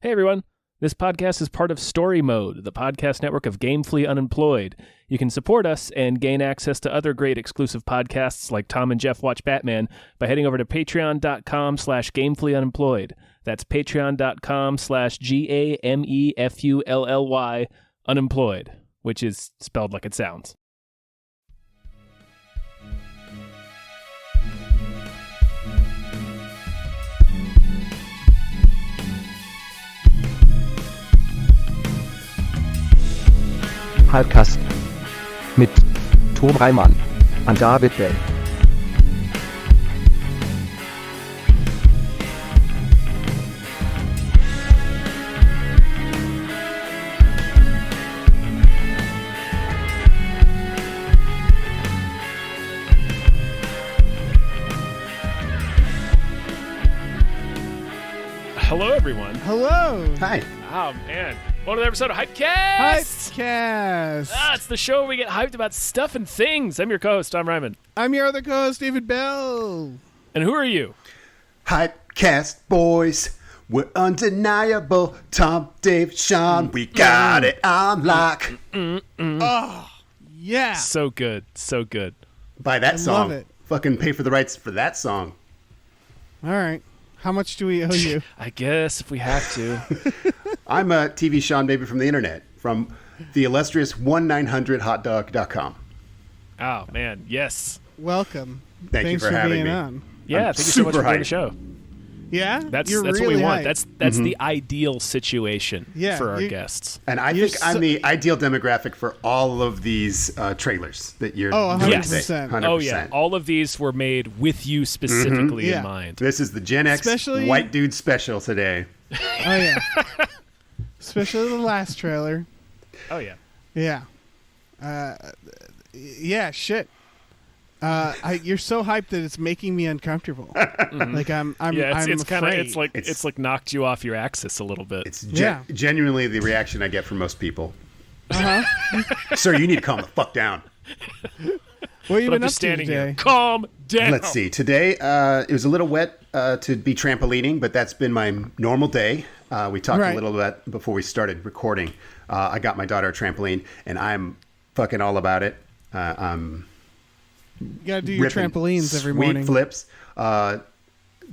Hey everyone, this podcast is part of Story Mode, the podcast network of Gamefully Unemployed. You can support us and gain access to other great exclusive podcasts like Tom and Jeff Watch Batman by heading over to patreon.com/gamefullyunemployed. That's patreon.com/GAMEFULLY unemployed, which is spelled like it sounds. Hypecast mit Tom Reimann und David Bell. Hello everyone. Hello. Hi. Oh man. Welcome to the episode of Hypecast! Hypecast. It's the show where we get hyped about stuff and things. I'm your co-host, Tom Ryman. I'm your other co-host, David Bell. And who are you? Hypecast boys, we're undeniable. Tom, Dave, Sean, we got it on lock. Oh, yeah. So good. So good. By that I song. love it. Fucking pay for the rights for that song. All right. How much do we owe you? I guess if we have to. I'm a TV Seanbaby from the internet, from the illustrious 1-900hotdog.com. Oh, man. Yes. Welcome. Thank Thanks you for having being me. on. Yeah, I'm thank you so much for super doing the hyped. show. Yeah? That's You're what really we want. hyped. That's the ideal situation Yeah, for our you- guests. And I You're think I'm so- the ideal demographic for all of these trailers that you're Oh, doing 100%. today. 100%. Oh, yeah. All of these were made with you specifically Yeah. in mind. This is the Gen X Especially- white dude special today. Oh, yeah. Especially the last trailer. Oh, yeah. Yeah. Yeah, shit. You're so hyped that it's making me uncomfortable. Like I'm Yeah, I'm it's kind of afraid. it's like knocked you off your axis a little bit. It's Yeah. genuinely the reaction I get from most people. Uh-huh. Sir, you need to calm the fuck down. What have you But I'm been up just to standing today? here. Calm down. Let's see. Today, it was a little wet to be trampolining, but that's been my normal day. We talked Right. a little bit before we started recording. I got my daughter a trampoline, and I'm fucking all about it. I'm You gotta do your ripping trampolines every sweet morning. flips.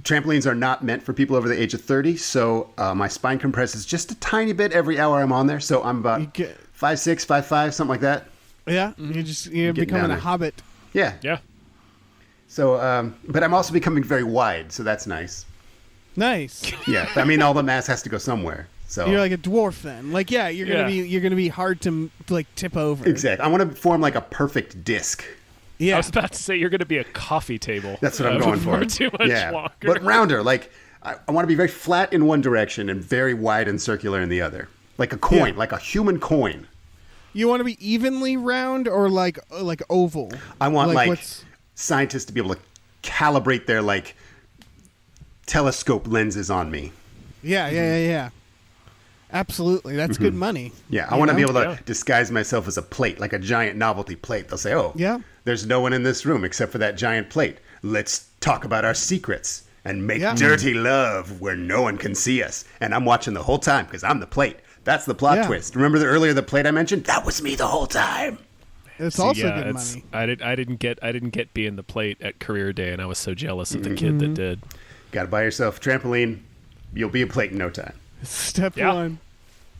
Trampolines are not meant for people over the age of 30, so my spine compresses just a tiny bit every hour I'm on there. So I'm about You get- 5'6", 5'5", something like that. Yeah, you're Getting becoming down a there. hobbit. Yeah. Yeah. So, but I'm also becoming very wide, so that's nice. Nice. Yeah, I mean, all the mass has to go somewhere. So You're like a dwarf then. Like yeah, you're gonna Yeah. be you're gonna be hard to like tip over. exactly. I want to form like a perfect disc. Yeah. I was about to say you're going to be a coffee table. That's what I'm going for. Too much yeah, longer. but rounder. Like I want to be very flat in one direction and very wide and circular in the other, like a coin, Yeah. like a human coin. You want to be evenly round or like oval? I want like what's scientists to be able to calibrate their like telescope lenses on me. yeah. Absolutely. That's good money. Yeah, I You want to be know? able to Yeah. disguise myself as a plate, like a giant novelty plate. They'll say, "Oh, Yeah. there's no one in this room except for that giant plate. Let's talk about our secrets and make Yeah. dirty love where no one can see us." And I'm watching the whole time because I'm the plate. That's the plot Yeah. twist. Remember the plate I mentioned? That was me the whole time. It's See, also yeah, good it's- money. I didn't get being the plate at career day, and I was so jealous of the kid that did. Got to buy yourself a trampoline. You'll be a plate in no time. Step Yeah. one.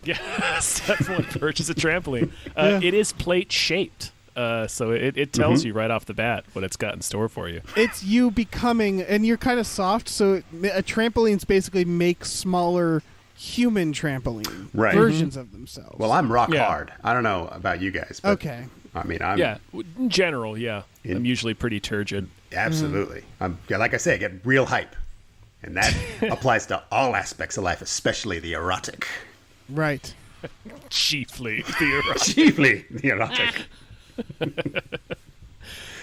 Yeah, step one, purchase a trampoline. Yeah. It is plate shaped, so it tells you right off the bat what it's got in store for you. It's you becoming, and you're kind of soft, so a trampolines basically make smaller human trampoline Right. versions of themselves. Well, I'm rock Yeah. hard. I don't know about you guys. But, okay. I mean, I'm Yeah, in general, yeah. In- I'm usually pretty turgid. absolutely. Yeah, like I say, I get real hype. And that applies to all aspects of life, especially the erotic. Right. Chiefly the erotic. Chiefly the erotic.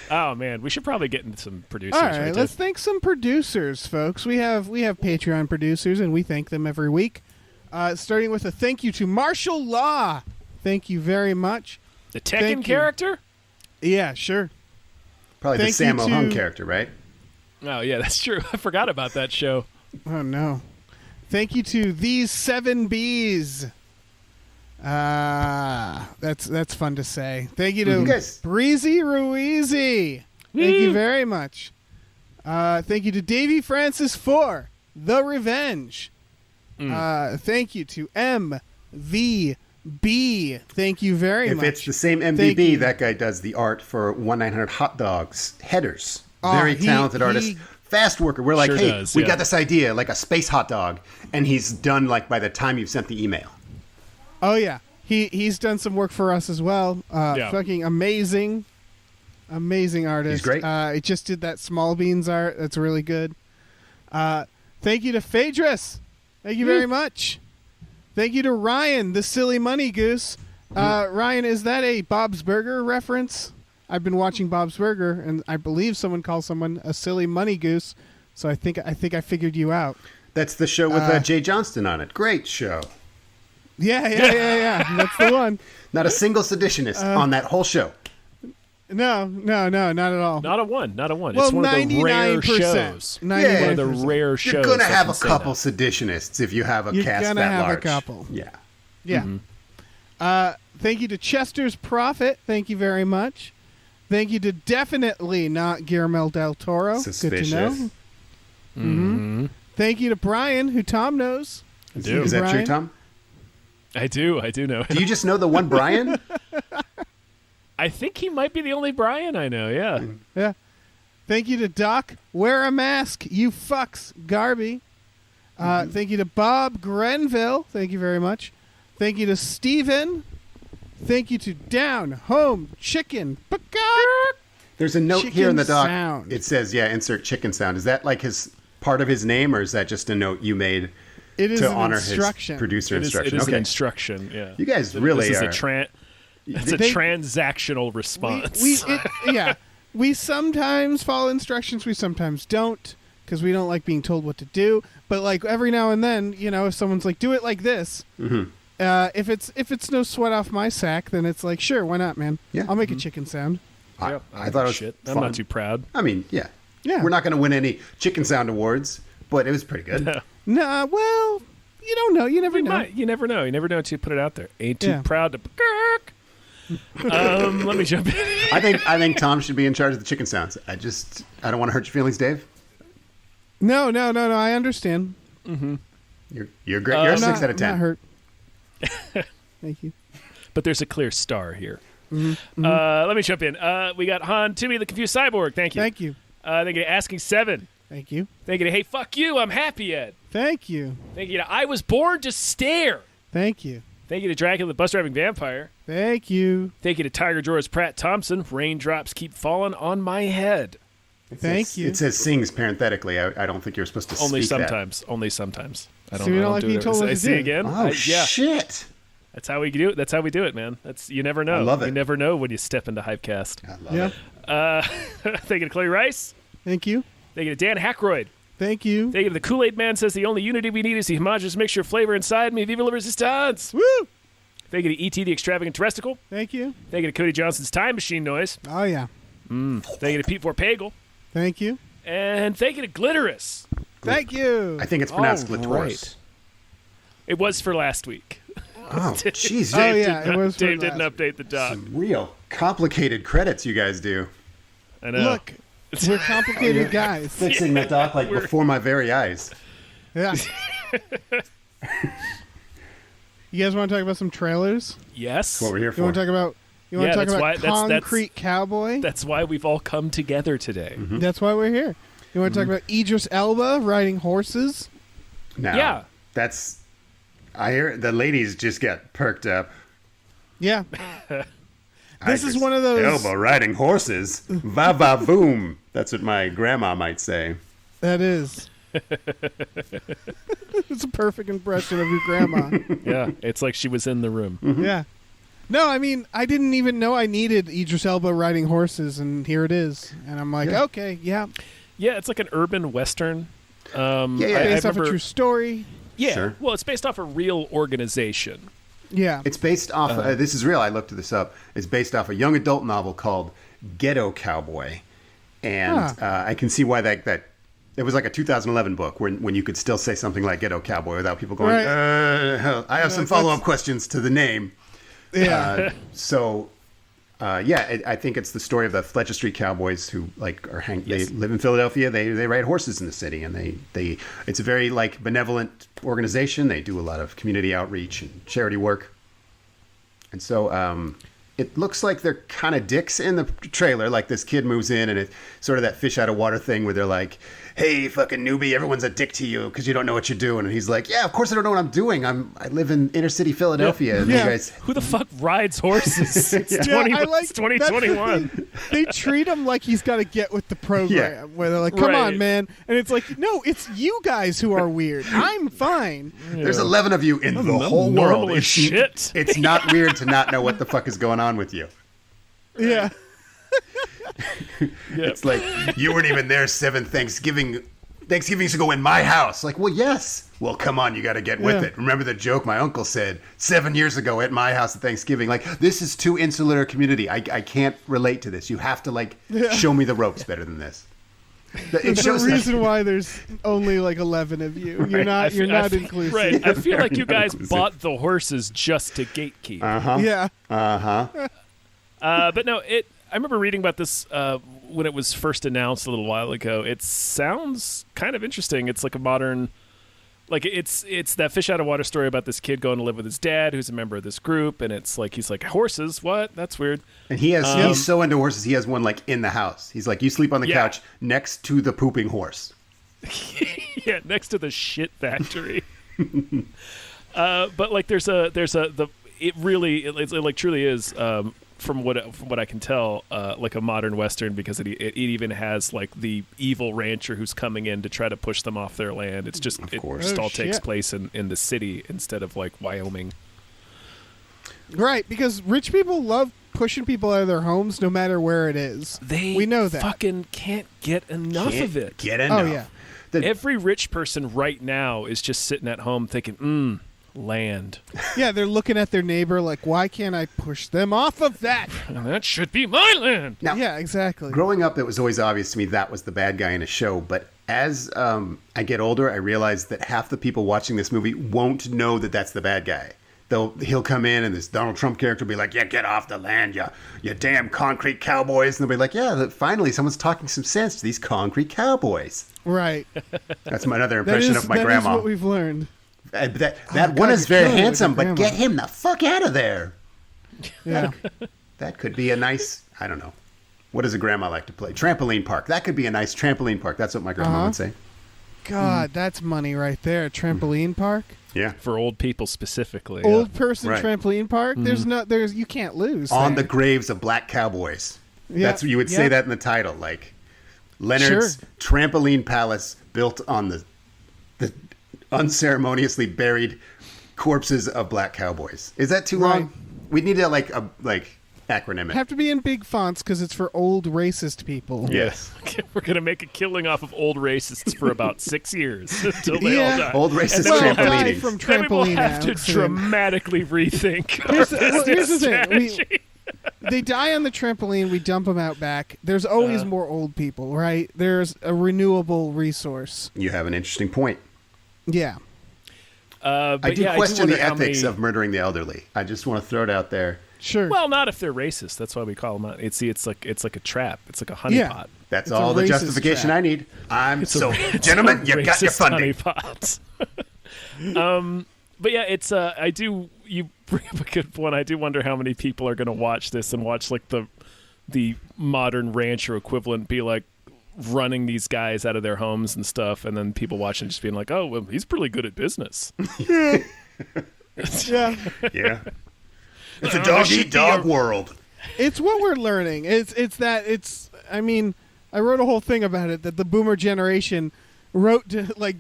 Oh man, we should probably get into some producers. All right, let's thank some producers, folks. We have Patreon producers, and we thank them every week. Starting with a thank you to Martial Law. Thank you very much. the Tekken thank you. character. Yeah, sure. Probably Thank the Sammo you Hung to- character, right? Oh yeah, that's true. I forgot about that show. Oh no. Thank you to these 7 Bs. That's fun to say. Thank you to Breezy Ruizy. Thank you very much. Thank you to Davey Francis for The Revenge. Thank you to MVB. Thank you very much. If it's the same MVB, that guy does the art for 1-900 Hot Dogs headers. Very talented artist. Fast worker. We're like, hey, we got this idea, like a space hot dog. And he's done like by the time you've sent the email. Oh, yeah. He's done some work for us as well. Fucking amazing. Amazing artist. He's great. He just did that Small Beans art. That's really good. Thank you to Phaedrus. Thank you very much. Thank you to Ryan, the silly money goose. Ryan, is that a Bob's Burger reference? I've been watching Bob's Burger, and I believe someone calls someone a silly money goose. So I think I figured you out. That's the show with Jay Johnston on it. Great show. Yeah. That's the one. Not a single seditionist on that whole show. No, not at all. Not a one. Well, it's one of the rare 99%. shows. 99%. One of the rare shows. You're going to have a couple seditionists if you have a cast that large. You're going to have a couple. Yeah. Mm-hmm. Thank you to Chester's Prophet. Thank you very much. Thank you to definitely not Guillermo del Toro. Suspicious. Good to know. Mm-hmm. Thank you to Brian, who Tom knows. I do. Is that true, Tom? I do know. Do you just know the one Brian? I think he might be the only Brian I know, yeah. Yeah. Thank you to Doc. Wear a mask, you fucks, Garby. Thank you to Bob Grenville. Thank you very much. Thank you to Steven. Thank you to Down Home Chicken. There's a note here in the doc. Sound. It says, insert chicken sound. Is that like part of his name, or is that just a note you made to honor his producer instruction? It is an instruction, yeah. You guys really this are. It's a transactional response. We sometimes follow instructions. We sometimes don't, because we don't like being told what to do. But like every now and then, if someone's like, do it like this. Mm-hmm. If it's no sweat off my sack, then it's like, sure, why not, man? Yeah. I'll make a chicken sound. I thought it was fun. I'm not too proud. I mean, yeah. We're not going to win any chicken sound awards, but it was pretty good. No, well, you don't know. You never know. You never know. You never know until you put it out there. Ain't too proud to. Let me jump in. I think Tom should be in charge of the chicken sounds. I don't want to hurt your feelings, Dave. No. I understand. Mm-hmm. You're great. You're a 6 out of 10. Not hurt. Thank you. But there's a clear star here. Mm-hmm. Let me jump in. We got Han Timmy, the Confused Cyborg. Thank you. Thank you. Thank you to Asking 7. Thank you. Thank you to Hey Fuck You, I'm Happy Ed. Thank you. Thank you to I Was Born to Stare. Thank you. Thank you to Dracula, the Bus Driving Vampire. Thank you. Thank you to Tiger George Pratt Thompson. Raindrops keep falling on my head. Thank you. It says sings parenthetically. I don't think you're supposed to Only speak sometimes. that. Only sometimes. I don't so you know. don't like being told what to do. See again? Oh, shit. That's how we do it. That's how we do it, man. You never know. I love it. You never know when you step into Hypecast. I love it. Thank you to Chloe Rice. Thank you. Thank you to Dan Hackroyd. Thank you. Thank you to the Kool-Aid Man says the only unity we need is the homogeneous mixture of flavor inside me. Viva la resistance. Woo! Thank you to E.T. the Extravagant Terresticle. Thank you. Thank you to Cody Johnson's Time Machine Noise. Oh, yeah. Thank you to Pete Vorpagel. Thank you. And thank you to Glitterous. Thank you. I think it's pronounced Glitterous. Right. It was for last week. Oh, jeez. Dave didn't update the doc. Some real complicated credits you guys do. I know. Look, we're complicated guys. Fixing the doc before my very eyes. Yeah. You guys want to talk about some trailers? Yes. That's what we're here for. You want to talk about Concrete Cowboy? That's why we've all come together today. Mm-hmm. That's why we're here. You want to talk about Idris Elba riding horses? Now, I hear the ladies just got perked up. Yeah. This is one of those... Elba riding horses. Va va boom. That's what my grandma might say. That is. It's a perfect impression of your grandma. Yeah, it's like she was in the room. Mm-hmm. Yeah. No, I mean, I didn't even know I needed Idris Elba riding horses, and here it is. And I'm like, okay, yeah. Yeah, it's like an urban western. Based off a true story. Yeah, sure. Well, it's based off a real organization. Yeah. It's based off, this is real, I looked this up. It's based off a young adult novel called Ghetto Cowboy. And I can see why that It was like a 2011 book when you could still say something like "Ghetto Cowboy" without people going, right. I have some follow-up questions to the name. Yeah. I think it's the story of the Fletcher Street Cowboys who they live in Philadelphia. They ride horses in the city, and they it's a very benevolent organization. They do a lot of community outreach and charity work. And so it looks like they're kind of dicks in the trailer. Like this kid moves in, and it's sort of that fish out of water thing where they're like, "Hey, fucking newbie, everyone's a dick to you because you don't know what you're doing." And he's like, "Yeah, of course I don't know what I'm doing. I live in inner city Philadelphia." And you guys, who the fuck rides horses? It's 2021. They treat him like he's got to get with the program. Where they're like, "Come on, man," and it's like, "No, it's you guys who are weird. I'm fine." Yeah. There's 11 of you in the whole world. It's not weird to not know what the fuck is going on with you. Yeah. It's like, you weren't even there 7 Thanksgivings ago in my house. Like, well, yes. Well, come on, you got to get with it. Remember the joke my uncle said 7 years ago at my house at Thanksgiving? Like, this is too insular a community. I can't relate to this. You have to show me the ropes better than this. There's a reason why there's only 11 of you. You're not inclusive. Right. I feel like you guys bought the horses just to gatekeep. Yeah. But no, I remember reading about this when it was first announced a little while ago. It sounds kind of interesting. It's like a modern, it's that fish out of water story about this kid going to live with his dad, who's a member of this group, and it's like he's like, horses? What? That's weird. And he's so into horses. He has one in the house. He's like, you sleep on the couch next to the pooping horse. Yeah, next to the shit factory. But it truly is. From what I can tell, like a modern Western, because it even has the evil rancher who's coming in to try to push them off their land. It's just all takes place in the city instead of Wyoming. Right, because rich people love pushing people out of their homes no matter where it is. We know that. Fucking can't get enough of it. Get enough. Oh yeah. Every rich person right now is just sitting at home thinking, land. Yeah, they're looking at their neighbor like, why can't I push them off of that? That should be my land. Now, yeah, exactly. Growing up, it was always obvious to me that was the bad guy in a show. But as I get older, I realize that half the people watching this movie won't know that that's the bad guy. He'll come in and this Donald Trump character will be like, yeah, get off the land, you damn concrete cowboys. And they'll be like, yeah, finally someone's talking some sense to these concrete cowboys. Right. That's another impression of my grandma. That is what we've learned. That one is very handsome, but get him the fuck out of there. Yeah. That could be a nice, I don't know. What does a grandma like to play? Trampoline park. That could be a nice trampoline park. That's what my grandma would say. God, that's money right there. Trampoline park? Yeah. For old people specifically. Old person trampoline park? You can't lose. On the graves of black cowboys. Yeah. That's what you would say that in the title. Like Leonard's trampoline palace built on the unceremoniously buried corpses of black cowboys. Is that too long? We need to acronym it. Have to be in big fonts because it's for old racist people. Yes. We're going to make a killing off of old racists for about 6 years until they all die. Old racist trampolining. From trampoline. Then we will have to dramatically rethink here's the thing. They die on the trampoline. We dump them out back. There's always more old people, right? There's a renewable resource. You have an interesting point. Yeah. I do question the ethics of murdering the elderly. I just want to throw it out there. Sure. Well, not if they're racist. That's why we call them out. It's like a trap. It's like a honeypot. Yeah. That's all the justification I need. Gentlemen, you got your funding. Honeypots. But yeah, you bring up a good one. I do wonder how many people are going to watch this and watch the modern rancher equivalent be running these guys out of their homes and stuff, and then people watching just being like, oh, well, he's pretty good at business. Yeah. Yeah. It's a dog-eat-dog world. It's what we're learning. I wrote a whole thing about it, that the boomer generation wrote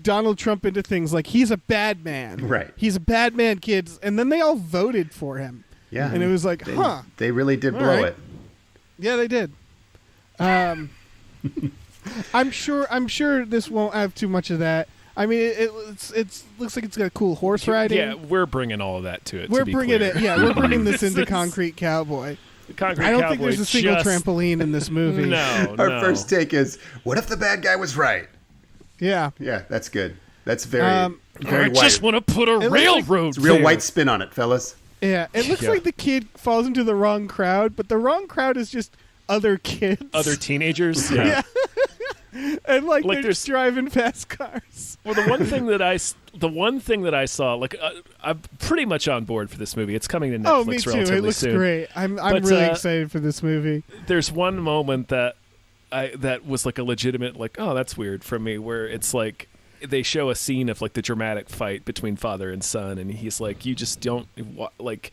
Donald Trump into things like he's a bad man. Right. He's a bad man, kids. And then they all voted for him. Yeah. And it was They really did blow it. Yeah, they did. I'm sure this won't have too much of that. I mean, it looks like it's got cool horse riding. Yeah, we're bringing all of that to it. We're bringing this into Concrete Cowboy. I don't think there's a single trampoline in this movie. No. Our first take is, what if the bad guy was right? Yeah. Yeah, that's good. That's very, very I white. just want to put a railroad. It's a real there. white spin on it, fellas. Yeah, it looks like the kid falls into the wrong crowd, but the wrong crowd is just other kids. Other teenagers. Yeah. And like they're there's just driving fast cars. Well, the one thing that I saw, like I'm pretty much on board for this movie. It's coming to Netflix Oh, me too. relatively It looks soon. great. I'm really excited for this movie. There's one moment that was like a legitimate, like, oh, that's weird from me, where it's like they show a scene of like the dramatic fight between father and son, and he's like, you just don't like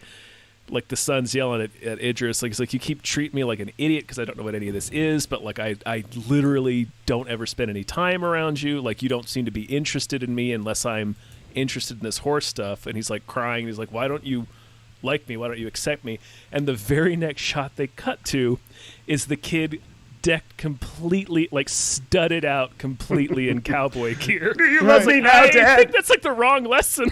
the son's yelling at Idris, like, he's like, you keep treating me like an idiot because I don't know what any of this is, but like I literally don't ever spend any time around you, like you don't seem to be interested in me unless I'm interested in this horse stuff. And he's like crying, he's like, why don't you like me, why don't you accept me? And the very next shot they cut to is the kid decked completely, like studded out completely in cowboy gear. Do you love me now, Dad? I think that's like the wrong lesson.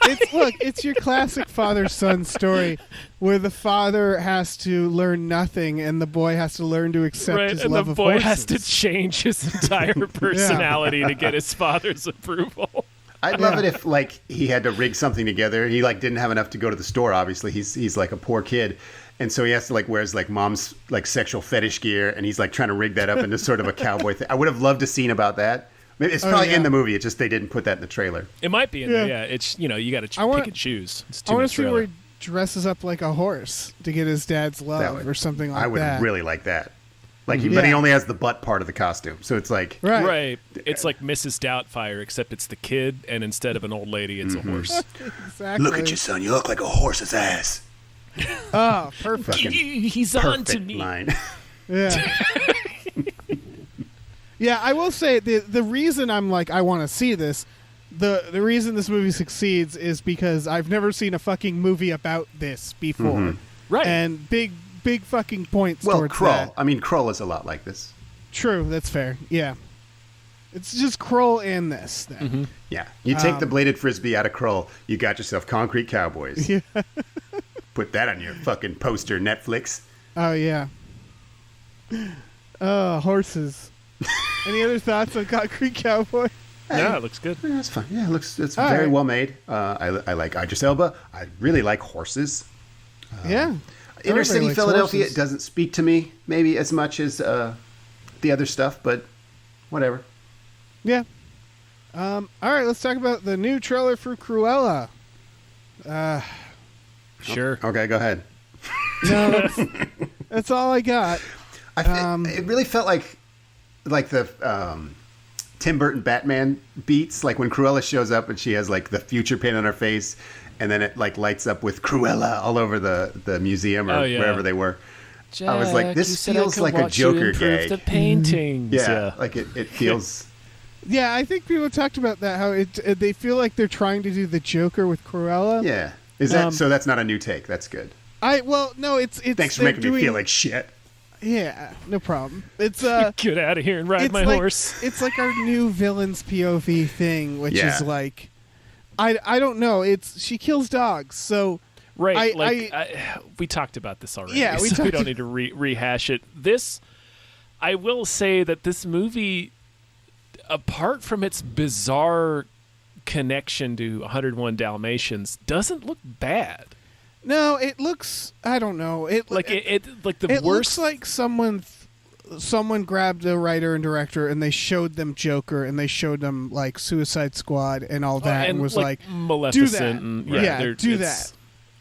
It's your classic father-son story where the father has to learn nothing and the boy has to learn to accept his love of horses. And the boy has to change his entire personality to get his father's approval. I'd love it if like he had to rig something together. He like didn't have enough to go to the store. Obviously, he's like a poor kid, and so he has to like wears like mom's like sexual fetish gear, and he's like trying to rig that up into sort of a cowboy thing. I would have loved to seen about that. Maybe it's probably in the movie. It's just they didn't put that in the trailer. It might be in there. Yeah, it's you got to pick and choose. It's too I want much to see trailer. where he dresses up like a horse to get his dad's love or something like that. I would really like that. Like, but he only has the butt part of the costume, so it's like right. It's like Mrs. Doubtfire, except it's the kid, and instead of an old lady, it's a horse. Exactly. Look at you, son. You look like a horse's ass. Oh, perfect. He's on to me. Line. Yeah. Yeah, I will say the reason I'm like I want to see this, the reason this movie succeeds is because I've never seen a fucking movie about this before. Right. And big fucking points Well, towards Krull. that. I mean, Krull is a lot like this. True, that's fair. Yeah. It's just Krull and this then. Yeah. You take the bladed frisbee out of Krull, you got yourself Concrete Cowboys. Yeah. Put that on your fucking poster, Netflix. Oh yeah. Horses. Any other thoughts on Concrete Cowboy? Yeah, it looks good. Yeah, that's fine. Yeah, it's very well made. I like Idris Elba. I really like horses. Yeah. Inner Everybody city likes Philadelphia horses. doesn't speak to me maybe as much as the other stuff, but whatever. Yeah. All right, let's talk about the new trailer for Cruella. Sure. Okay, go ahead. No, that's all I got. It really felt like the Tim Burton Batman beats, like when Cruella shows up and she has like the future paint on her face, and then it like lights up with Cruella all over the museum or wherever they were. Jack, I was like, this feels like a Joker gag. The paintings. Yeah, like it feels. Yeah, I think people talked about that. How they feel like they're trying to do the Joker with Cruella. Yeah, is that so? That's not a new take. That's good. No, it's. Thanks for making me feel like shit. Yeah, no problem. It's get out of here and ride my horse. It's like our new villain's POV thing, which is like, I don't know. She kills dogs, so right. We talked about this already. Yeah, we don't need to rehash it. I will say that this movie, apart from its bizarre connection to 101 Dalmatians, doesn't look bad. No, it looks. I don't know. It like the it worst. Looks like someone grabbed a writer and director and they showed them Joker and they showed them like Suicide Squad and all that and was like Maleficent. Do that. Do that.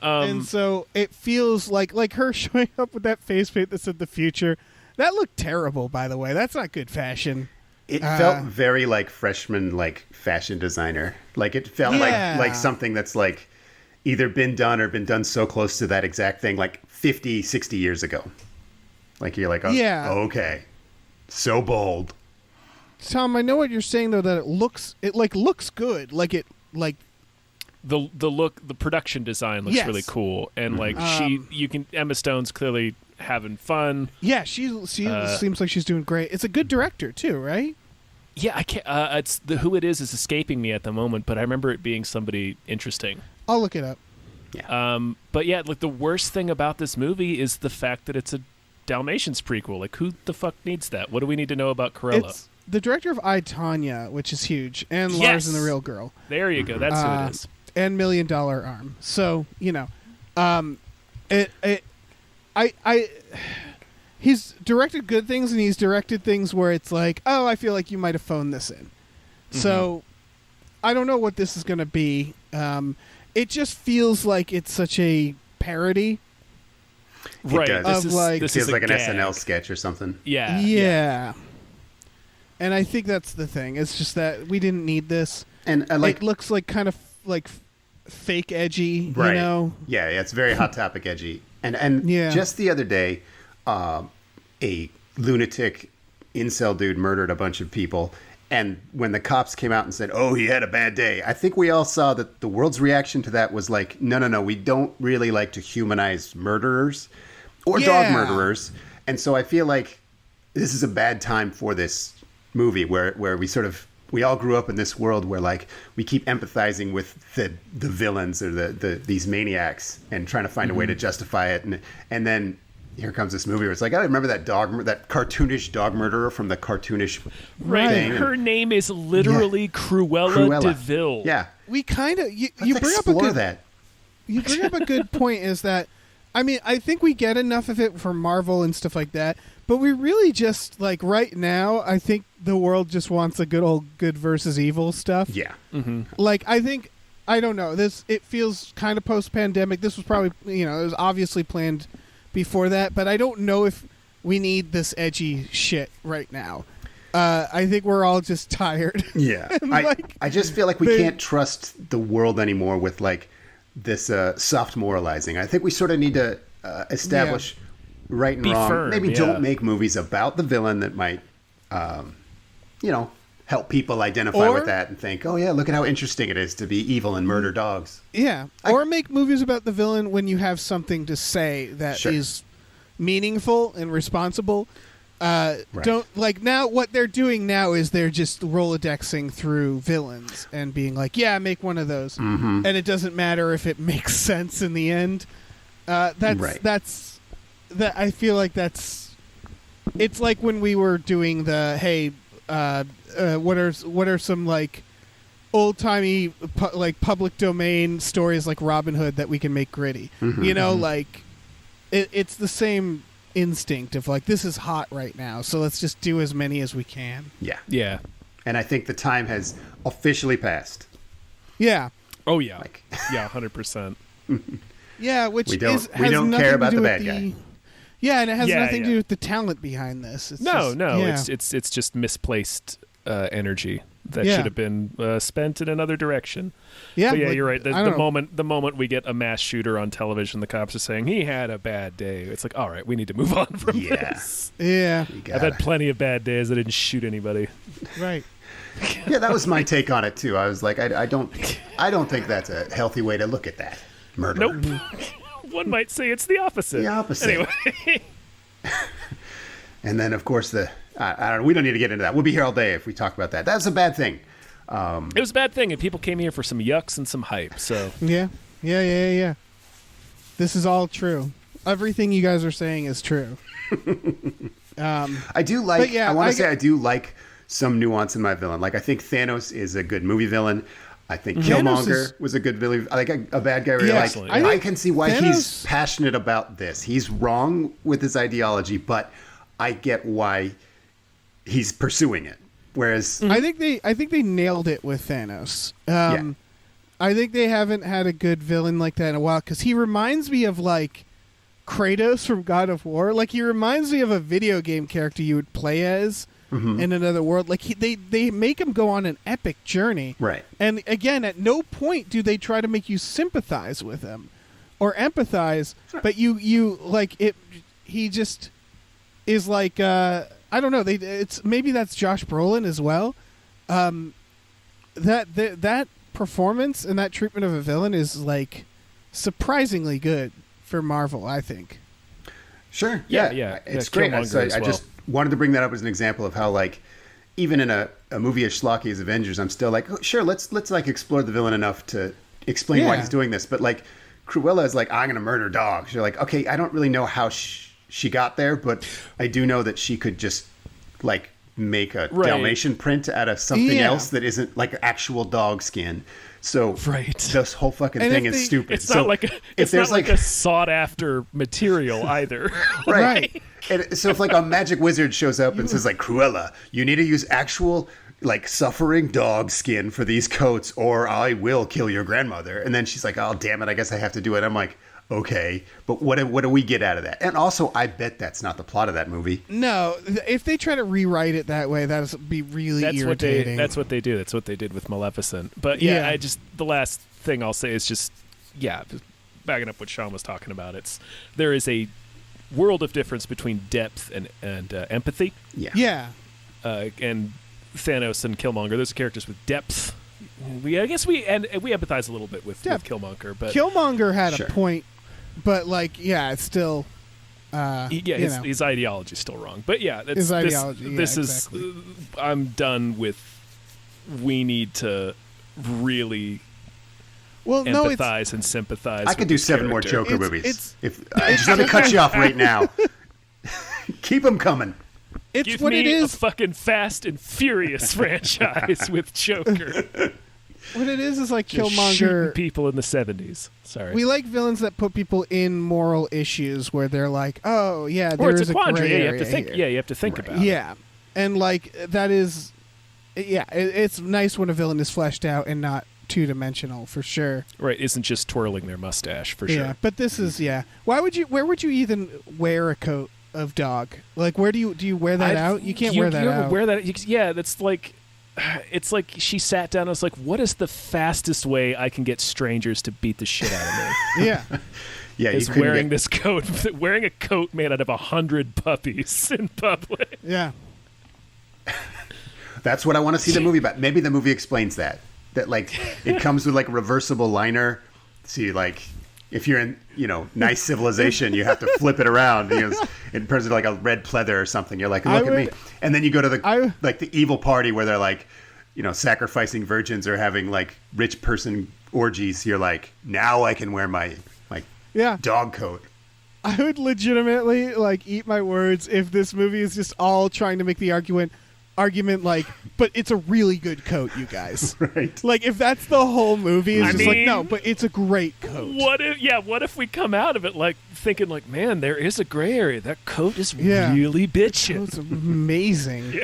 And so it feels like her showing up with that face paint that said the future. That looked terrible, by the way. That's not good fashion. It felt very like freshman, like fashion designer. Like it felt like something that's like either been done so close to that exact thing like 50, 60 years ago. Like you're like, okay, so bold. Tom, I know what you're saying though, that it looks good. The production design looks really cool, and like Emma Stone's clearly having fun. Yeah, she seems like she's doing great. It's a good director too, right? Yeah, I can't. It's who it is escaping me at the moment, but I remember it being somebody interesting. I'll look it up. Yeah. But yeah, like the worst thing about this movie is the fact that it's a Dalmatians prequel. Like, who the fuck needs that? What do we need to know about Cruella? the director of I, Tonya, which is huge, and Yes! Lars and the Real Girl. There you go. That's who it is. And $1 Million Arm. So, he's directed good things, and he's directed things where it's like, oh, I feel like you might have phoned this in. Mm-hmm. So I don't know what this is going to be. It just feels like it's such a parody. Right. This feels like an SNL sketch or something. Yeah. And I think that's the thing. It's just that we didn't need this. And it looks like kind of like fake edgy, right. you know? Yeah, it's very Hot Topic edgy. And just the other day, a lunatic incel dude murdered a bunch of people. And when the cops came out and said, oh, he had a bad day, I think we all saw that the world's reaction to that was like, no, we don't really like to humanize murderers or dog murderers. And so I feel like this is a bad time for this movie where we all grew up in this world where like we keep empathizing with the villains or these maniacs and trying to find a way to justify it. And then here comes this movie where it's like, I remember that cartoonish dog murderer from the cartoonish thing. Her name is literally Cruella DeVille. Yeah. We kind of you bring up a good point is that, I mean, I think we get enough of it for Marvel and stuff like that, but we really just, like, right now, I think the world just wants a good old good versus evil stuff. Yeah. Mm-hmm. Like, I don't know, it feels kind of post-pandemic. This was probably, it was obviously planned before that, but I don't know if we need this edgy shit right now. I think we're all just tired. Yeah. I just feel like we can't trust the world anymore with, like, this soft moralizing. I think we sort of need to establish right and wrong. Firm, maybe don't make movies about the villain that might, help people identify with that and think, oh, yeah, look at how interesting it is to be evil and murder dogs. Yeah. Or make movies about the villain when you have something to say that is meaningful and responsible. Don't like now what they're doing now is they're just Rolodexing through villains and being like, yeah, make one of those. Mm-hmm. And it doesn't matter if it makes sense in the end. I feel like it's like when we were doing the, what are some like old timey like public domain stories like Robin Hood that we can make gritty. Mm-hmm, like it's the same instinct of like, this is hot right now, so let's just do as many as we can. Yeah. And I think the time has officially passed. Yeah. Oh yeah. 100%. Yeah, which we don't care about the bad guy. Yeah, and it has nothing to do with the talent behind this. It's just misplaced energy that should have been spent in another direction. Yeah, but you're right. The moment we get a mass shooter on television, the cops are saying he had a bad day. It's like, all right, we need to move on from this. Yeah, I've had plenty of bad days. I didn't shoot anybody. Right. Yeah, that was my take on it too. I was like, I don't think that's a healthy way to look at that murder. Nope. One might say it's the opposite. The opposite. Anyway. And then, of course, we don't need to get into that. We'll be here all day if we talk about that. That's a bad thing. It was a bad thing, and people came here for some yucks and some hype. So yeah. This is all true. Everything you guys are saying is true. I do like. I want to say I do like some nuance in my villain. Like I think Thanos is a good movie villain. I think Killmonger was a good villain. Like a bad guy. Where I can see why he's passionate about this. He's wrong with his ideology, but I get why he's pursuing it. Whereas I think they nailed it with Thanos. I think they haven't had a good villain like that in a while because he reminds me of like Kratos from God of War. Like he reminds me of a video game character you would play as in another world. Like they make him go on an epic journey. Right. And again, at no point do they try to make you sympathize with him or empathize, but you like it. He just is like I don't know. It's maybe that's Josh Brolin as well. That performance and that treatment of a villain is like surprisingly good for Marvel, I think. Sure. Yeah. It's great. I just wanted to bring that up as an example of how like even in a movie as schlocky as Avengers, I'm still like, oh, sure, let's like explore the villain enough to explain why he's doing this. But like Cruella is like, I'm going to murder dogs. You're like, okay, I don't really know how she got there, but I do know that she could just like make a Dalmatian print out of something else that isn't like actual dog skin. So this whole fucking thing is stupid. It's not like a sought after material either. Right. And so if like a magic wizard shows up and says like, Cruella, you need to use actual like suffering dog skin for these coats or I will kill your grandmother. And then she's like, oh, damn it, I guess I have to do it. I'm like, okay, but what do we get out of that? And also, I bet that's not the plot of that movie. No, if they try to rewrite it that way, that'd be really irritating. That's what they do. That's what they did with Maleficent. But the last thing I'll say is just backing up what Sean was talking about. There is a world of difference between depth and empathy. Yeah. And Thanos and Killmonger, those are characters with depth. We empathize a little bit with Killmonger, but Killmonger had a point. But it's still, his ideology is still wrong. But his ideology. This is. I'm done with. We need to really empathize and sympathize. I could do 7 more Joker movies. Just let me cut you off right now. Keep them coming. Give me a fucking Fast and Furious franchise with Joker. What it is like just Killmonger shooting people in the 70s. Sorry, we like villains that put people in moral issues where they're like, oh yeah, or there is a quandary. You have to think. Here. You have to think about. Yeah, and like that is, it's nice when a villain is fleshed out and not two-dimensional for sure. Right, isn't just twirling their mustache for sure. Yeah, but this is Why would you? Where would you even wear a coat of dog? Like, where do you wear that out? You can't wear that out. Wear that? That's like. It's like she sat down and was like, what is the fastest way I can get strangers to beat the shit out of me? Yeah, is wearing this coat, wearing a coat made out of 100 puppies in public. Yeah. That's what I want to see the movie about. Maybe the movie explains that like it comes with like a reversible liner. See, like if you're in, nice civilization, you have to flip it around. It turns into like a red pleather or something. You're like, look at me. And then you go to the evil party where they're like, sacrificing virgins or having like rich person orgies. You're like, now I can wear my dog coat. I would legitimately eat my words if this movie is just all trying to make the argument like, but it's a really good coat, you guys. Right. Like, if that's the whole movie, it's no, but it's a great coat. What if we come out of it thinking man, there is a gray area. That coat is really bitchin'. It's amazing.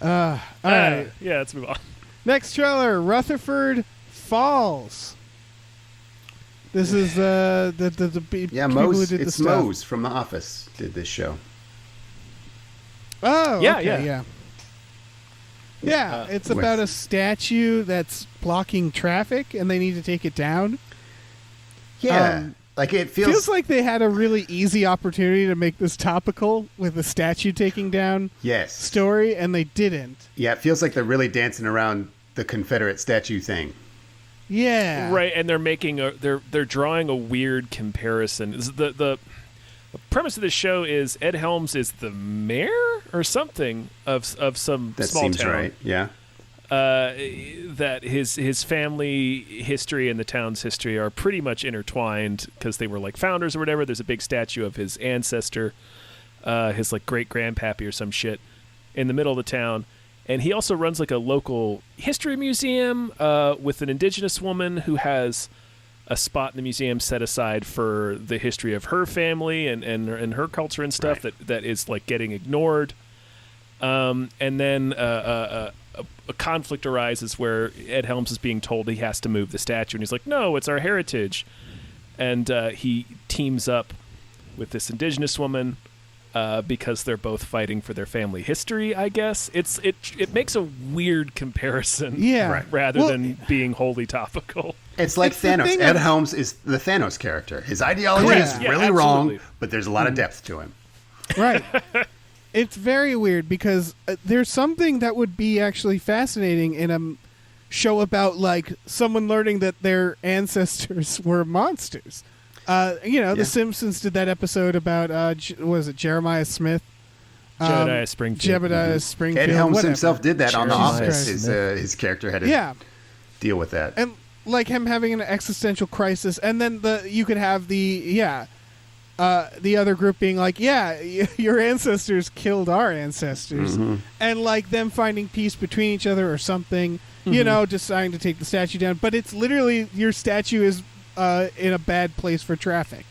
All right. Let's move on. Next trailer, Rutherford Falls. This is the people who did the stuff. Mose from The Office did this show. Oh, yeah. It's about a statue that's blocking traffic, and they need to take it down. Yeah, it feels like they had a really easy opportunity to make this topical with the statue taking down story, and they didn't. Yeah, it feels like they're really dancing around the Confederate statue thing. Yeah, right, and they're making they're drawing a weird comparison. The premise of this show is Ed Helms is the mayor or something of some that small seems town. Right. Yeah. That his family history and the town's history are pretty much intertwined because they were like founders or whatever. There's a big statue of his ancestor, his great grandpappy or some shit, in the middle of the town. And he also runs a local history museum with an indigenous woman who has a spot in the museum set aside for the history of her family and her culture and stuff that is getting ignored. And then a conflict arises where Ed Helms is being told he has to move the statue, and he's like, no, it's our heritage. And he teams up with this indigenous woman because they're both fighting for their family history, I guess. It makes a weird comparison rather than being wholly topical. It's like Thanos. Ed Helms is the Thanos character. His ideology is really wrong, but there's a lot of depth to him. Right. It's very weird because there's something that would be actually fascinating in a show about someone learning that their ancestors were monsters. The Simpsons did that episode about was it Jeremiah Smith? Jebediah Springfield. Ed Helms himself did that on The Office. His character had to deal with that. And him having an existential crisis, and then you could have the the other group being like, yeah, your ancestors killed our ancestors, and like them finding peace between each other or something, you know, deciding to take the statue down. But it's literally your statue is in a bad place for traffic,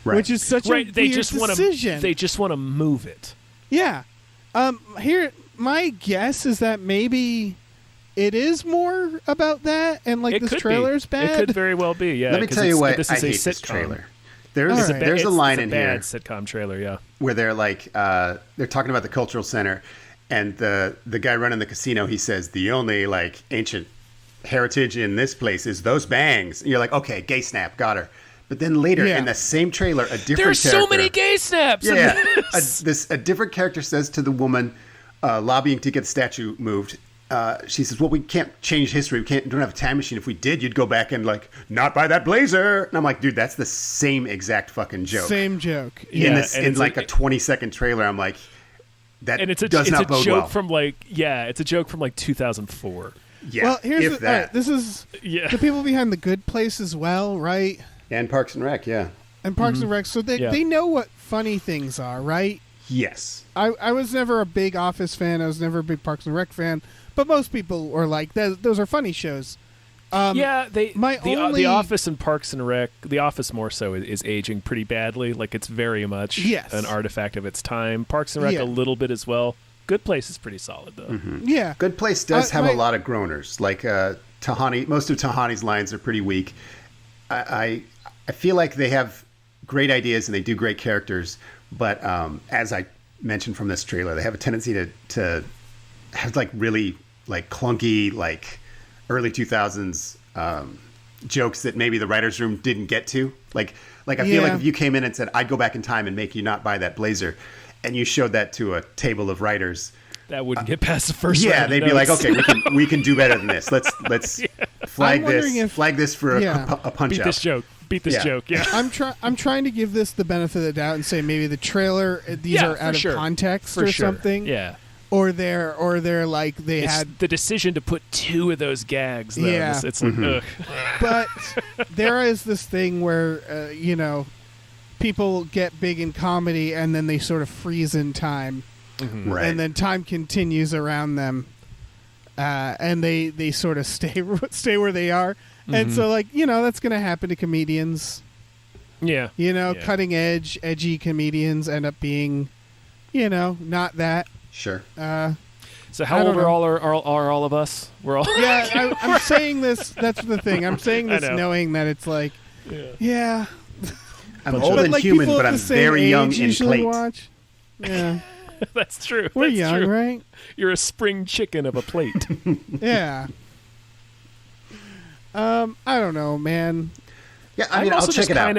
which is such a weird decision. They just want to move it. Yeah. Here, my guess is that maybe it is more about that, and like this trailer's bad. It could very well be. Yeah. Let me tell you why this I is hate a this sitcom. trailer. There's a line in here. It's a bad sitcom trailer, yeah. Where they're like, they're talking about the cultural center, and the guy running the casino, he says, the only like ancient heritage in this place is those bangs. And you're like, okay, gay snap, got her. But then later in the same trailer, a different There's character. so many gay snaps. Yeah. A different character says to the woman lobbying to get the statue moved, she says, well, we can't change history. We don't have a time machine. If we did, you'd go back and like, not buy that blazer. And I'm like, dude, that's the same exact fucking joke. Same joke. Yeah. In like a 20-second trailer, I'm like, that does not bode well. It's a joke from like 2004. Yeah. Well, here's this is the people behind The Good Place as well, right? And Parks and Rec, yeah. And Parks and Rec. So they know what funny things are, right? Yes. I was never a big Office fan. I was never a big Parks and Rec fan. But most people were like, those are funny shows. The Office and Parks and Rec, The Office more so is aging pretty badly. Like it's very much an artifact of its time. Parks and Rec a little bit as well. Good Place is pretty solid though. Mm-hmm. Yeah, Good Place does have a lot of groaners. Like Tahani, most of Tahani's lines are pretty weak. I feel like they have great ideas and they do great characters, but as I mentioned from this trailer, they have a tendency to have like really like clunky like early 2000s jokes that maybe the writer's room didn't get to. Like I feel like if you came in and said, I'd go back in time and make you not buy that blazer, and you showed that to a table of writers, that wouldn't get past the first. Yeah, they'd be like, okay, we can do better than this. Let's flag this for a punch out. Beat this joke. Yeah, I'm trying to give this the benefit of the doubt and say maybe the trailer are out of context or something. Yeah. Or they're like it's had the decision to put two of those gags. Though. Yeah, it's like, ugh. But there is this thing where people get big in comedy and then they sort of freeze in time, right? And then time continues around them, and they sort of stay where they are, and so that's going to happen to comedians. Yeah, cutting edgy comedians end up being, not that. Sure. So how old are all of us? We're all. Yeah, I'm saying this. That's the thing. I'm saying this knowing that it's like, yeah. I'm old and human, but I'm very young in plate. Watch. Yeah, that's true. We're that's young, true. right? You're a spring chicken of a plate. Yeah. I don't know, man. Yeah, I mean, I'll check it out.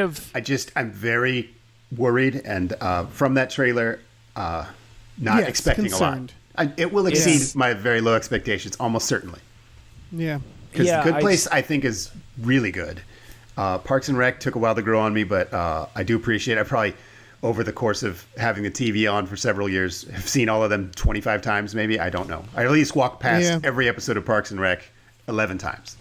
I'm very worried, and from that trailer. Not expecting concerned. A lot. It will exceed my very low expectations, almost certainly. Yeah. Because The Good Place, I think, is really good. Parks and Rec took a while to grow on me, but I do appreciate it. I probably, over the course of having the TV on for several years, have seen all of them 25 times, maybe. I don't know. I at least walked past every episode of Parks and Rec 11 times.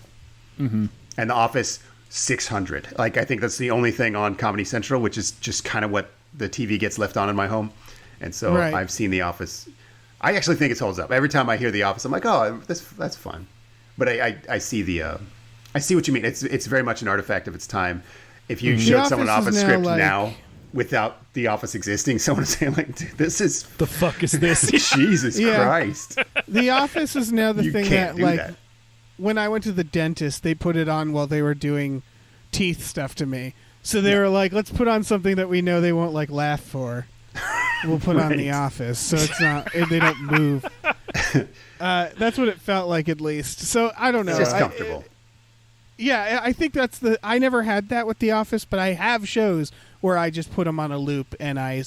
Mm-hmm. And The Office, 600. Like, I think that's the only thing on Comedy Central, which is just kind of what the TV gets left on in my home. And so I've seen The Office. I actually think it holds up. Every time I hear The Office, I'm like, oh, that's fun. But I see I see what you mean. It's very much an artifact of its time. If you showed someone an Office script now without The Office existing, someone would say like, dude, this is the fuck is this? Jesus Christ. The Office is now the thing that when I went to the dentist, they put it on while they were doing teeth stuff to me. So they were like, let's put on something that we know they won't laugh for. We'll put on The Office, so it's not they don't move. That's what it felt like, at least. So I don't know. It's just comfortable. I think that's I never had that with The Office, but I have shows where I just put them on a loop and I,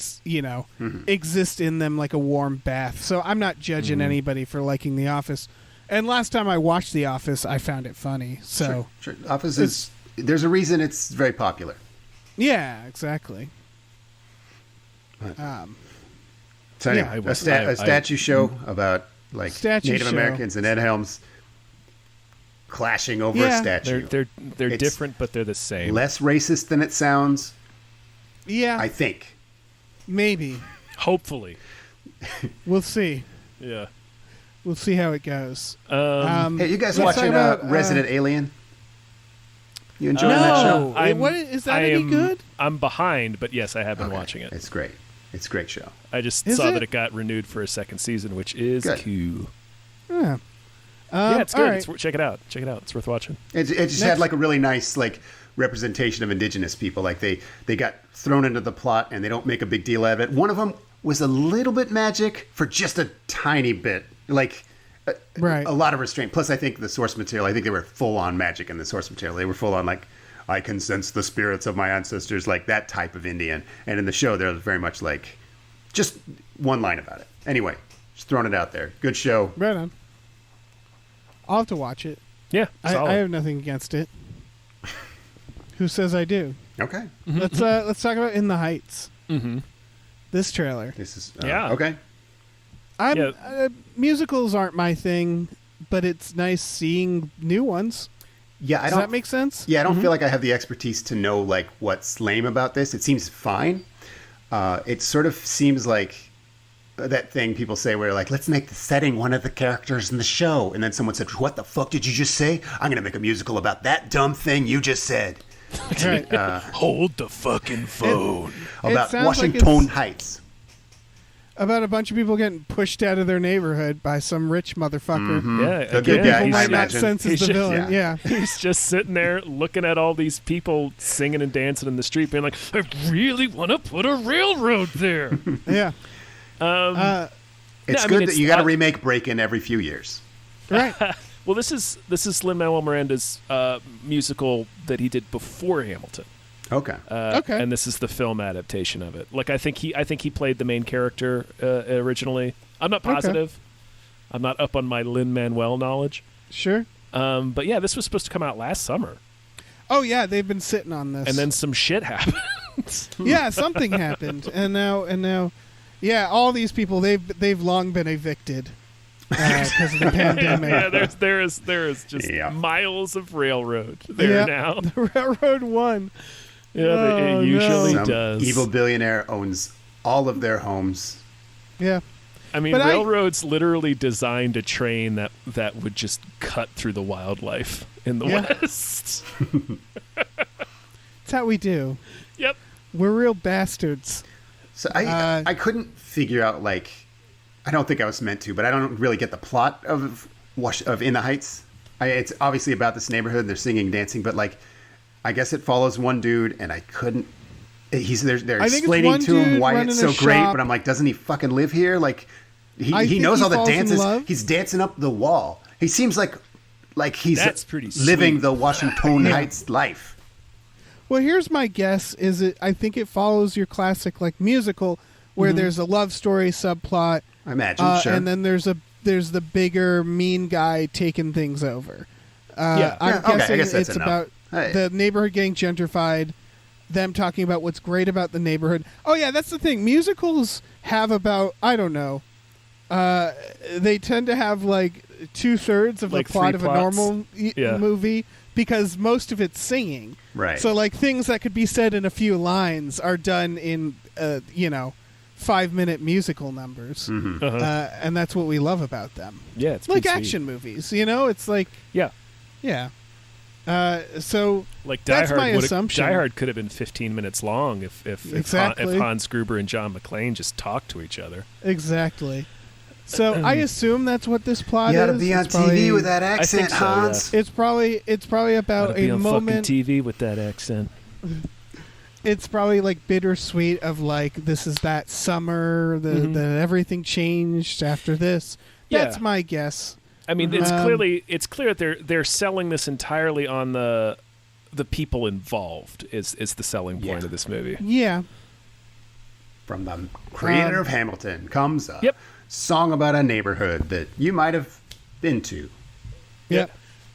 exist in them like a warm bath. So I'm not judging anybody for liking The Office. And last time I watched The Office, I found it funny. So sure. Office there's a reason it's very popular. Yeah, exactly. So anyway, a statue show about like Native Americans and Ed Helms clashing over a statue. They're different, but they're the same. Less racist than it sounds. Yeah. I think. Maybe. Hopefully. We'll see. Yeah. We'll see how it goes. Hey, you guys watching Resident Alien? You enjoying that show? Is that any good? I'm behind, but yes, I have been watching it. It's great. It's a great show. I just saw that it got renewed for a second season, which is cool. Yeah. Yeah, it's good. Right. Check it out. It's worth watching. It just had like a really nice like representation of indigenous people. Like they got thrown into the plot and they don't make a big deal out of it. One of them was a little bit magic for just a tiny bit. Like a lot of restraint. Plus, I think the source material, I think they were full on magic in the source material. They were full on like, I can sense the spirits of my ancestors, like that type of Indian. And in the show, they're very much like just one line about it. Anyway, just throwing it out there. Good show. Right on. I'll have to watch it. Yeah, I have nothing against it. Who says I do? Okay. Let's talk about In the Heights. Mm-hmm. This trailer. This is okay. Musicals aren't my thing, but it's nice seeing new ones. Yeah, Does that make sense? Yeah, I don't feel like I have the expertise to know like what's lame about this. It seems fine. It sort of seems like that thing people say where like, let's make the setting one of the characters in the show, and then someone said, "What the fuck did you just say? I'm gonna make a musical about that dumb thing you just said." Right. Hold the fucking phone. About Washington Heights. About a bunch of people getting pushed out of their neighborhood by some rich motherfucker. Mm-hmm. Yeah, the good guy. People I might not imagine. sense as the villain. Yeah. He's just sitting there looking at all these people singing and dancing in the street, being like, "I really want to put a railroad there." Yeah. It's good that you got to remake Breakin' every few years. Right. Well, this is Lin-Manuel Miranda's musical that he did before Hamilton. Okay. Okay. And this is the film adaptation of it. Like I think he played the main character originally. I'm not positive. Okay. I'm not up on my Lin-Manuel knowledge. Sure. But yeah, this was supposed to come out last summer. Oh yeah, they've been sitting on this. And then some shit happened. Yeah, something happened, and now, yeah, all these people they've long been evicted because of the pandemic. Yeah, there is just miles of railroad there now. The railroad won. Yeah, it usually Some does. Evil billionaire owns all of their homes. Yeah. I mean, railroads literally designed a train that would just cut through the wildlife in the West. That's how we do. Yep. We're real bastards. So I couldn't figure out, like, I don't think I was meant to, but I don't really get the plot of In the Heights. It's obviously about this neighborhood. They're singing, dancing, but like, I guess it follows one dude, and I couldn't. They're explaining to him why it's so great, but I'm like, doesn't he fucking live here? Like, he knows all the dances. He's dancing up the wall. He seems like he's living the Washington Heights life. Well, here's my guess: I think it follows your classic like musical, where there's a love story subplot. I imagine, sure. And then there's the bigger mean guy taking things over. I'm guessing I guess that's it's enough. about the neighborhood getting gentrified, them talking about what's great about the neighborhood. Oh yeah, that's the thing. Musicals have about, I don't know, they tend to have like 2/3 of like the plot of a normal Yeah. movie because most of it's singing. Right. So like things that could be said in a few lines are done in 5-minute musical numbers. Mm-hmm. And that's what we love about them. Yeah, it's like pretty action movies, it's like yeah. So like that's my Die assumption. Hard could have been 15 minutes long if Hans Gruber and John McClane just talked to each other. Exactly. So I assume that's what this plot is. You gotta be on TV with that accent, Hans. Yeah. It's probably about a moment. TV with that accent. It's probably like bittersweet of like this is that summer that everything changed after this. Yeah. That's my guess. I mean, it's clear that they're selling this entirely on the people involved is the selling point of this movie. Yeah. From the creator of Hamilton comes a song about a neighborhood that you might have been to. Yeah.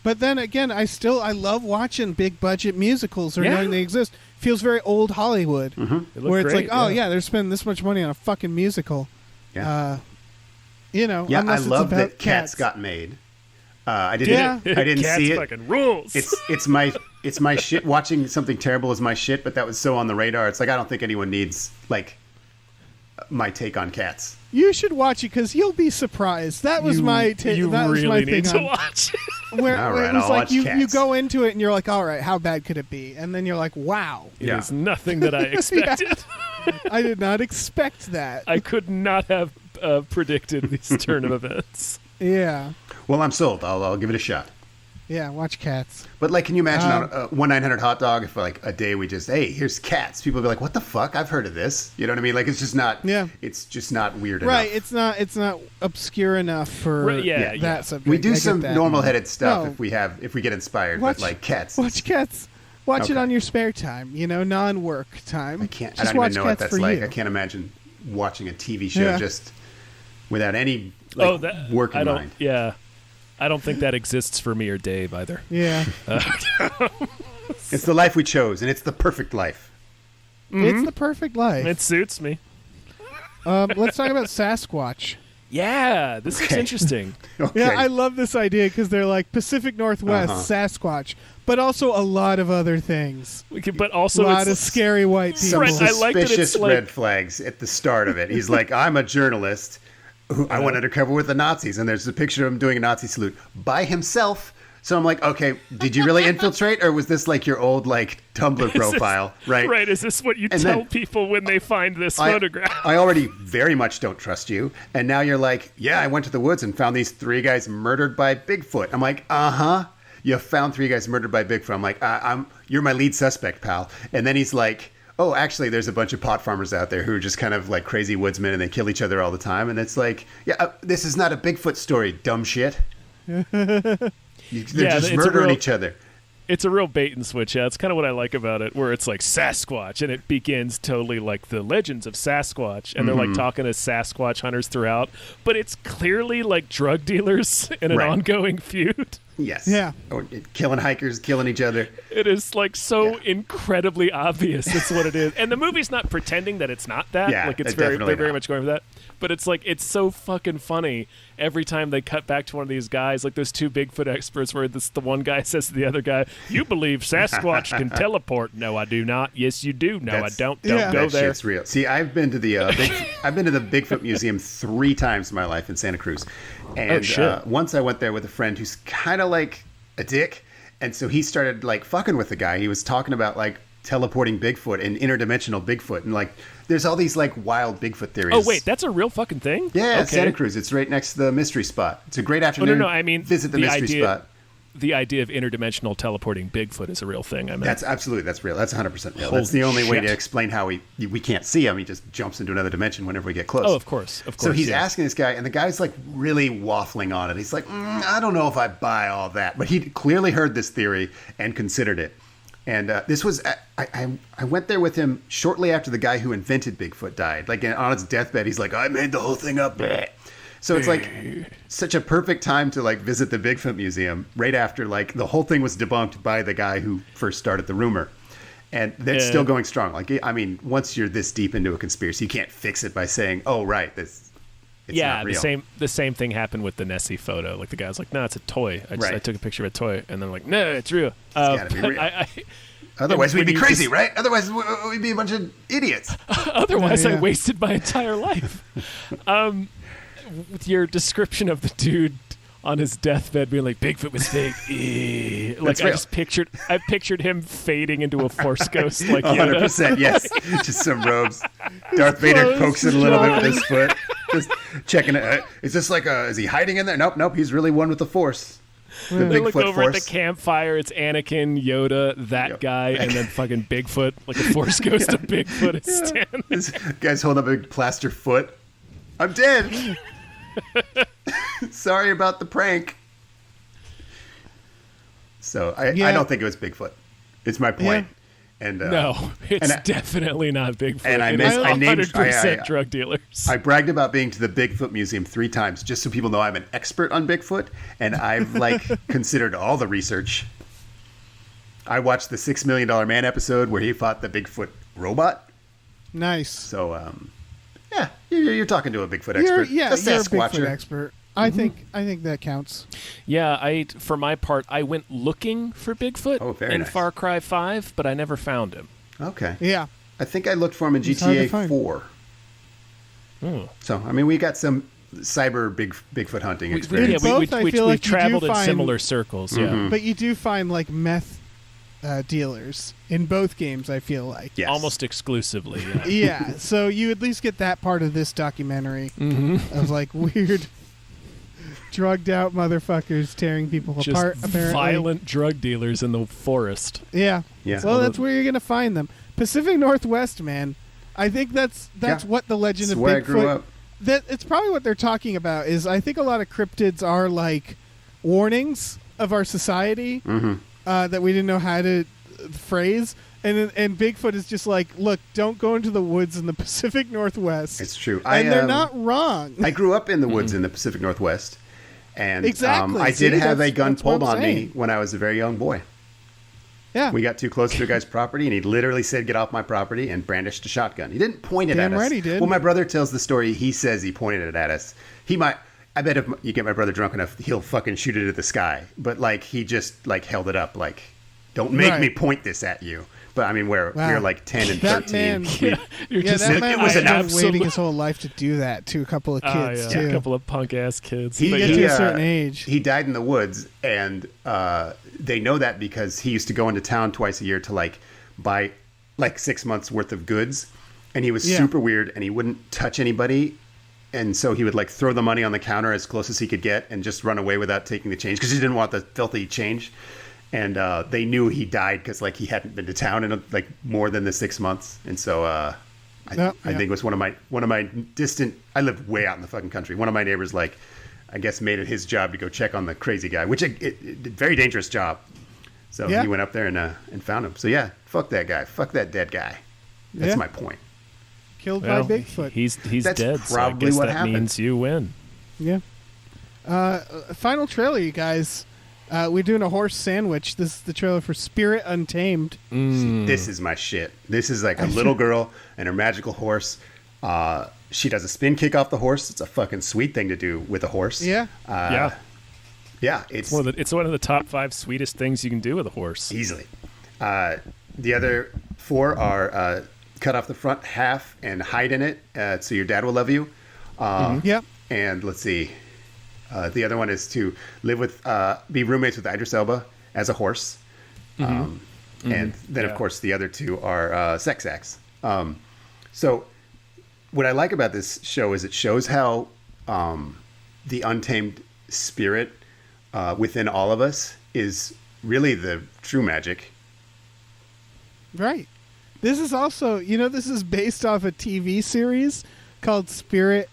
But then again, I love watching big budget musicals or knowing they exist. Feels very old Hollywood, where it's great, like, they're spending this much money on a fucking musical. Yeah. I love that Cats got made. I didn't Cats see it. Fucking rules. It's my it's my shit. Watching something terrible is my shit, but that was so on the radar. It's like I don't think anyone needs like my take on cats. You should watch it because you'll be surprised. That was my take. You that really was my need thing to watch. Where All right, it was I'll like watch you Cats. go into it and you're like, all right, how bad could it be? And then you're like, wow, It is nothing that I expected. I did not expect that. I could not have predicted this turn of events. Yeah, Well, I'm sold. I'll give it a shot. yeah. Watch Cats. But like, can you imagine on a 1-900 hot dog if like a day we just, hey, here's Cats? People would be like, what the fuck? I've heard of this. You know what I mean? Like, it's just not. Yeah. It's just not weird Right. enough. It's not obscure enough for Right, yeah, that subject. We do I get some that. normal-headed stuff No. if we get inspired. Watch- but like Cats, Watch Cats. Watch it Okay. on your spare time. Non-work time. I can't. I Just don't watch even know what Cats that's for like. you. I can't imagine watching a TV show Yeah. just without any like, work in mind. Yeah, I don't think that exists for me or Dave either. Yeah. It's the life we chose, and it's the perfect life. It's the perfect life. It suits me. Let's talk about Sasquatch. Yeah, this is Okay. interesting. Okay. Yeah, I love this idea because they're like Pacific Northwest, Sasquatch, but also a lot lot other things. But also, A lot it's of scary white Some people. Right, I like that it's suspicious like- red flags at the start of it. He's like, I'm a journalist who I went undercover with the Nazis, and there's a picture of him doing a Nazi salute by himself. So I'm like, okay, did you really infiltrate, or was this like your old like Tumblr profile, right? Right, is this what you And tell then- people when they find this I photograph? already very much don't trust you, and now you're like, yeah, I went to the woods and found these 3 guys murdered by Bigfoot. I'm like, you found 3 guys murdered by Bigfoot. I'm like, you're my lead suspect, pal. And then he's like, oh, actually, there's a bunch of pot farmers out there who are just kind of like crazy woodsmen, and they kill each other all the time. And it's like, yeah, this is not a Bigfoot story, dumb shit. They're just murdering each other. It's a real bait and switch. Yeah, it's kind of what I like about it, where it's like Sasquatch, and it begins totally like the legends of Sasquatch, and they're like talking to Sasquatch hunters throughout, but it's clearly like drug dealers in an Right. ongoing feud. Yes. Yeah. Or killing hikers, killing each other. It is like so incredibly obvious. It's what it is, and the movie's not pretending that it's not that. Yeah, like it's it's very, definitely they're very not. much going for that. But it's like it's so fucking funny every time they cut back to one of these guys, like those 2 Bigfoot experts, where the one guy says to the other guy, "You believe Sasquatch can teleport?" "No, I do not." "Yes, you do." "No, That's- I don't." "Don't Yeah. go That there." shit's real. See, I've been to the Bigfoot Museum 3 times in my life in Santa Cruz, and shit. once I went there with a friend who's kind of like a dick, and so he started like fucking with the guy. He was talking about like teleporting Bigfoot and interdimensional Bigfoot, and like there's all these like wild Bigfoot theories. Oh wait, that's a real fucking thing. yeah, okay. Santa Cruz. It's right next to the mystery spot. It's a great Oh, afternoon. no, I mean visit the mystery spot. The idea of interdimensional teleporting Bigfoot is a real thing. I mean, That's real. That's 100% real. Holy That's the only way shit. to explain how we can't see him. He just jumps into another dimension whenever we get close. oh, of course. So he's yeah. asking this guy, and the guy's like really waffling on it. He's like, I don't know if I buy all that. But he clearly heard this theory and considered it. And this was, I went there with him shortly after the guy who invented Bigfoot died. Like on his deathbed, he's like, I made the whole thing up. So it's like such a perfect time to like visit the Bigfoot Museum right after like the whole thing was debunked by the guy who first started the rumor. And that's still going strong. Like, I mean, once you're this deep into a conspiracy, you can't fix it by saying, oh, right, it's not real. The same thing happened with the Nessie photo. Like the guy's like, no, it's a toy. I took a picture of a toy, and they're like, no, it's real. It's gotta be real. Otherwise, we'd be crazy, right? Otherwise, we'd be a bunch of idiots. Otherwise, Yeah. I wasted my entire life. With your description of the dude on his deathbed being like, Bigfoot was fake. Like real. I pictured him fading into a Force ghost. Like 100%, yes. Just some robes. Darth Vader pokes it a little bit with his foot. Just checking it. Is this like is he hiding in there? Nope. He's really one with the Force. The They look Bigfoot over Force. at the campfire. It's Anakin, Yoda, that guy, and then fucking Bigfoot, like a Force ghost of Bigfoot is standing. This guy's holding up a big plaster foot. I'm dead. Sorry about the prank. So I don't think it was Bigfoot. It's my point. Yeah. And No, it's definitely not Bigfoot. and I It missed- is I named- 100% drug dealers. I bragged about being to the Bigfoot Museum 3 times just so people know I'm an expert on Bigfoot, and I've like considered all the research. I watched the $6 Million Man episode where he fought the Bigfoot robot. Nice. So yeah, you're talking to a Bigfoot You're expert. a a Sasquatcher. Bigfoot expert. I think that counts. Yeah, for my part, I went looking for Bigfoot in nice. Far Cry 5, but I never found him. Okay. Yeah. I think I looked for him in GTA 4. So, I mean, we got some cyber Bigfoot hunting experience. We've traveled in similar circles, yeah. But you do find, like, meth dealers in both games, I feel like. Yes. Almost exclusively, yeah. Yeah, so you at least get that part of this documentary of, like, weird... drugged out motherfuckers tearing people Just apart, apparently. Violent drug dealers in the forest. Yeah. Yeah. Well, that's where you're going to find them. Pacific Northwest, man. I think that's what the legend of where Bigfoot... I grew up. It's probably what they're talking about is I think a lot of cryptids are like warnings of our society that we didn't know how to phrase. And Bigfoot is just like, look, don't go into the woods in the Pacific Northwest. It's true. And they're not wrong. I grew up in the woods in the Pacific Northwest. And exactly. I did have a gun pulled on me when I was a very young boy. Yeah. We got too close to a guy's property, and he literally said, "Get off my property," and brandished a shotgun. He didn't point it at us. Right, he did. Well, my brother tells the story. He says he pointed it at us. He might. I bet if you get my brother drunk enough, he'll fucking shoot it at the sky. But, like, he just, like, held it up, like, don't make me point this at you. But, I mean, we were like 10 and 13. That man was waiting his whole life to do that to a couple of kids, too. A couple of punk-ass kids. He get to a certain age. He died in the woods, and they know that because he used to go into town twice a year to, like, buy, like, 6 months' worth of goods. And he was super weird, and he wouldn't touch anybody. And so he would, like, throw the money on the counter as close as he could get and just run away without taking the change because he didn't want the filthy change. And they knew he died because, like, he hadn't been to town in like more than the 6 months. And so I think it was one of my distant. I lived way out in the fucking country. One of my neighbors, like, I guess, made it his job to go check on the crazy guy, which very dangerous job. So he went up there and found him. So yeah, fuck that guy. Fuck that dead guy. That's my point. Killed by Bigfoot. He's That's dead. probably so I guess what that happened. means you win. Yeah. Final trailer, you guys. We're doing a horse sandwich. This is the trailer for Spirit Untamed. See, this is my shit. This is like a little girl and her magical horse. She does a spin kick off the horse. It's a fucking sweet thing to do with a horse. Yeah. Yeah. It's one of the top 5 sweetest things you can do with a horse. Easily. The other 4 are cut off the front half and hide in it so your dad will love you. Yep. And let's see. The other one is to live with, be roommates with Idris Elba as a horse. And then, of course, the other 2 are sex acts. So what I like about this show is it shows how the untamed spirit within all of us is really the true magic. Right. This is also, this is based off a TV series called Spirit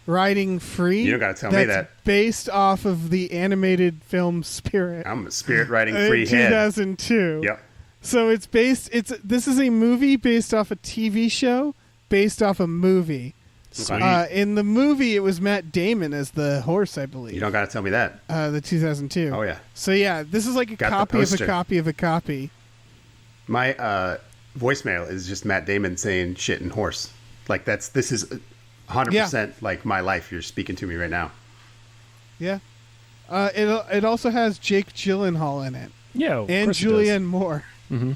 Riding Free. You don't got to tell me that. That's based off of the animated film Spirit. I'm a Spirit Riding Free head. 2002. Yep. So this is a movie based off a TV show based off a movie. Sweet. In the movie, it was Matt Damon as the horse, I believe. You don't got to tell me that. The 2002. Oh, yeah. So, yeah, this is like a Got the copy of a poster. copy of a copy. My voicemail is just Matt Damon saying shit and horse. Like this is 100% like my life. You're speaking to me right now. Yeah. It also has Jake Gyllenhaal in it. Yeah. And Julianne Moore. Mm-hmm.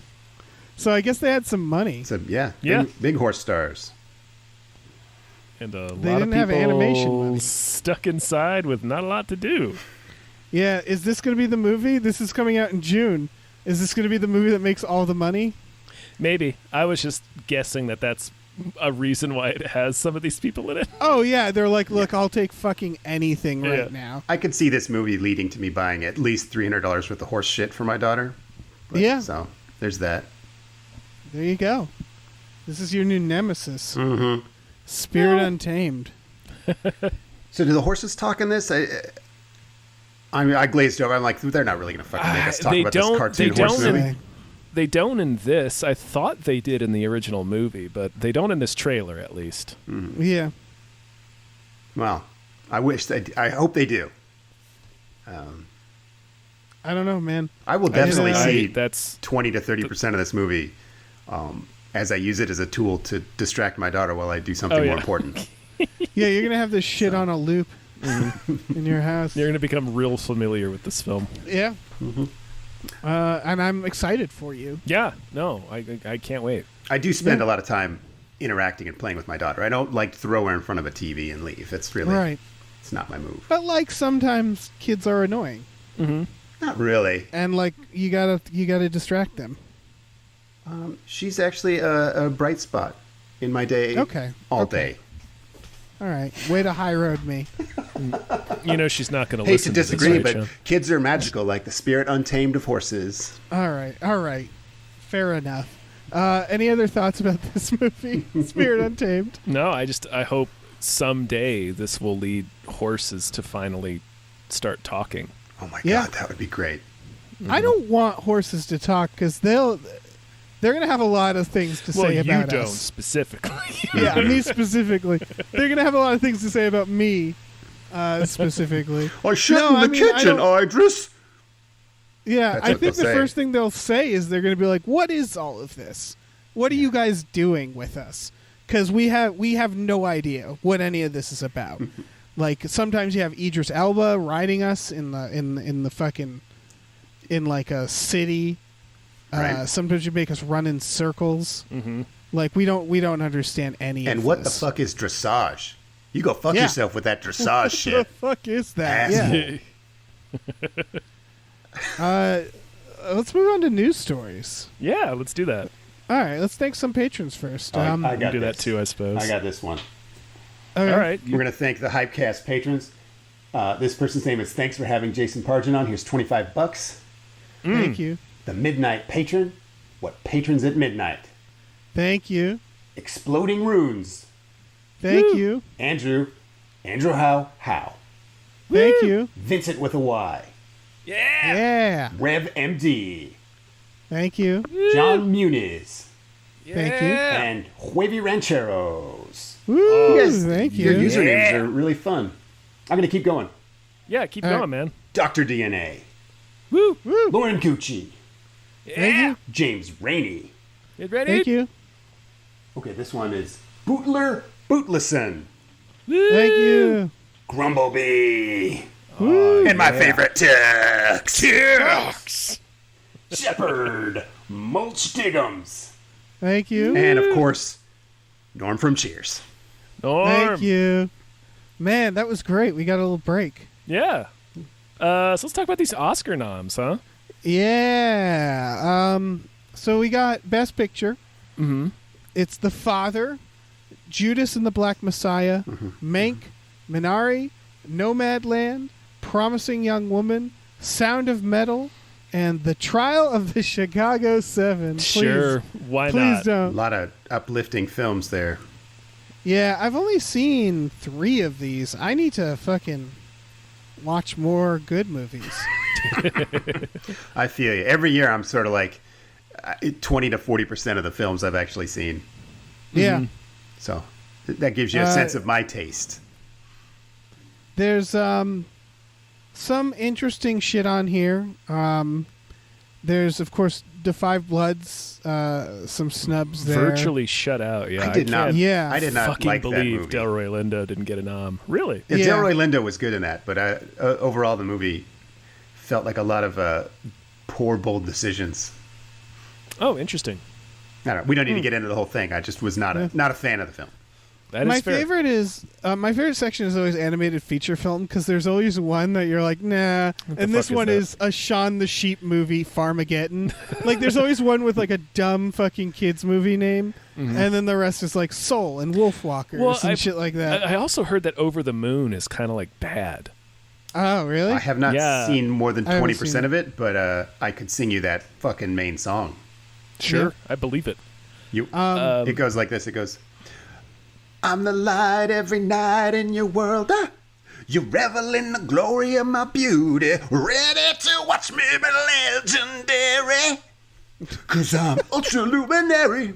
So I guess they had some money. So yeah. Big horse stars. And a They lot didn't of have people animation money. stuck inside with not a lot to do. Yeah. Is this going to be the movie? This is coming out in June. Is this going to be the movie that makes all the money? Maybe. I was just guessing that that's a reason why it has some of these people in it. Oh, yeah. They're like, look, I'll take fucking anything right now. I could see this movie leading to me buying at least $300 worth of horse shit for my daughter. Yeah. So there's that. There you go. This is your new nemesis. Mm-hmm. Spirit Untamed. So do the horses talk in this? I glazed over. I'm like, they're not really going to fucking make us talk about this cartoon horse movie. They don't in this. I thought they did in the original movie, but they don't in this trailer, at least. Mm-hmm. Yeah. Well, I hope they do. I don't know, man. I will definitely see that's 20 to 30% of this movie as I use it as a tool to distract my daughter while I do something more important. Yeah, you're going to have this shit on a loop. in your house. You're going to become real familiar with this film. Yeah. And I'm excited for you. Yeah. No, I can't wait. I do spend a lot of time interacting and playing with my daughter. I don't like throw her in front of a TV and leave. It's really right. It's not my move. But like sometimes kids are annoying. Not really. And like you gotta distract them. She's actually a bright spot in my day. Okay. All day. All right. Way to high road me. You know she's not going to Hate listen to disagree, to this, right, but Sean? kids are magical, like the spirit untamed of horses. All right. Fair enough. Any other thoughts about this movie, Spirit Untamed? No, I hope someday this will lead horses to finally start talking. Oh my God, that would be great. I don't want horses to talk because they're going to have a lot of things to say about us. Well, you don't specifically. Yeah, me specifically. They're going to have a lot of things to say about me specifically. I shit in the kitchen, Idris. Yeah, That's I what think the they'll say. first thing they'll say is they're going to be like, "What is all of this? What are you guys doing with us?" Because we have no idea what any of this is about. Like sometimes you have Idris Elba riding us in the fucking in like a city. Right. Sometimes you make us run in circles. Like we don't understand any. And of what this. the fuck is dressage? You go fuck yourself with that dressage What the shit. fuck is that? Asshole. Yeah. Let's move on to news stories. Yeah, let's do that. All right, let's thank some patrons first. I We got can do this. that too, I suppose. I got this one. Okay. All right. We're going to thank the Hypecast patrons. This person's name is Thanks for having Jason Pargin on. Here's $25. Thank you. The Midnight Patron. What patrons at midnight? Thank you. Exploding Runes. Thank you. Andrew How. Thank you. Vincent with a Y. Yeah. Rev MD. Thank you. John Muniz. Thank you. And Huevi Rancheros. Woo, You guys, thank your you. usernames are really fun. I'm going to keep going. Yeah, keep All right. going, man. Dr. DNA. Woo! Lauren Gucci. Thank you. James Rainey. Get ready? Thank you. Okay, this one is Bootler Bootlesson. Thank you. Grumblebee. Woo. And my favorite, Tix. Shepherd. Mulch Diggums. Thank you. And, of course, Norm from Cheers. Norm. Thank you. Man, that was great. We got a little break. Yeah. So let's talk about these Oscar noms, huh? Yeah. So we got Best Picture. Mm-hmm. It's The Father, Judas and the Black Messiah, Mank, Minari, Nomadland, Promising Young Woman, Sound of Metal, and The Trial of the Chicago 7. Sure. Why Please not? A don't. lot of uplifting films there. Yeah, I've only seen 3 of these. I need to fucking watch more good movies. I feel you. Every year I'm sort of like 20 to 40% of the films I've actually seen. Yeah. So that gives you a sense of my taste. There's some interesting shit on here. There's, of course, The Five Bloods, some snubs there. Virtually shut out. Yeah, I did not. can't Yeah. I did not fucking like that believe movie. Delroy Lindo didn't get a nom. Really? Yeah, Yeah. Delroy Lindo was good in that, but overall the movie felt like a lot of poor, bold decisions. Oh, interesting. I don't know. We don't need to get into the whole thing. I just was not a fan of the film. That My is fair. favorite is my favorite section is always animated feature film because there's always one that you're like nah, and this fuck is one that? is a Shaun the Sheep movie, Farmageddon. Like there's always one with like a dumb fucking kids movie name, and then the rest is like Soul and Wolfwalkers and shit like that. I also heard that Over the Moon is kind of like bad. Oh really? I have not Yeah. seen more than I haven't 20% seen of it, but I could sing you that fucking main song. Sure, Yeah. I believe it. It goes like this. It goes, I'm the light every night in your world. You revel in the glory of my beauty. Ready to watch me be legendary. 'Cause I'm ultra luminary.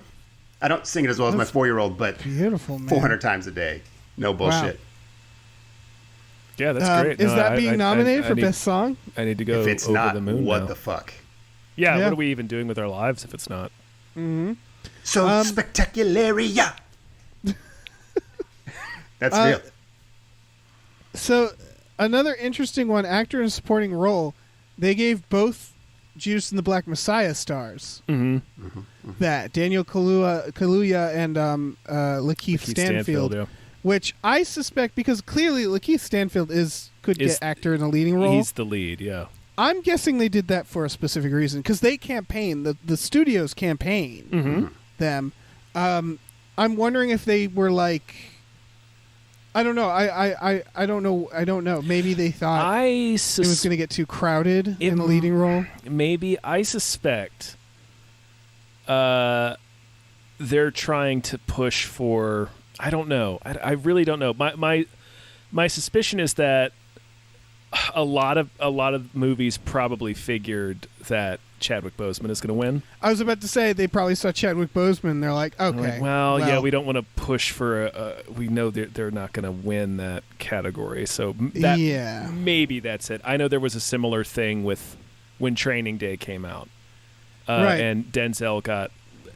I don't sing it as well as my 4-year-old, but Beautiful, man. 400 times a day. No bullshit. Yeah, that's great. Is No, that I- being I nominated for need- best song? I need to go If it's over not, the moon what now. the fuck? Yeah, Yeah. what are we even doing with our lives if it's not? So spectacular, yeah. That's real. So another interesting one, actor in a supporting role, they gave both Judas and the Black Messiah stars. That Daniel Kaluuya and Lakeith Stanfield, yeah. which I suspect because clearly Lakeith Stanfield could get actor in a leading role. He's the lead, yeah. I'm guessing they did that for a specific reason because they campaign the studios campaign them. I'm wondering if they were like, I don't know. I don't know. I don't know. Maybe they thought it was going to get too crowded in the leading role. Maybe. I suspect they're trying to push for. I don't know. I really don't know. My suspicion is that a lot of movies probably figured that Chadwick Boseman is going to win. I was about to say they probably saw Chadwick Boseman and they're like, okay. Well, yeah, we don't want to push for we know they're not going to win that category. So maybe that's it. I know there was a similar thing with when Training Day came out. Right. And Denzel got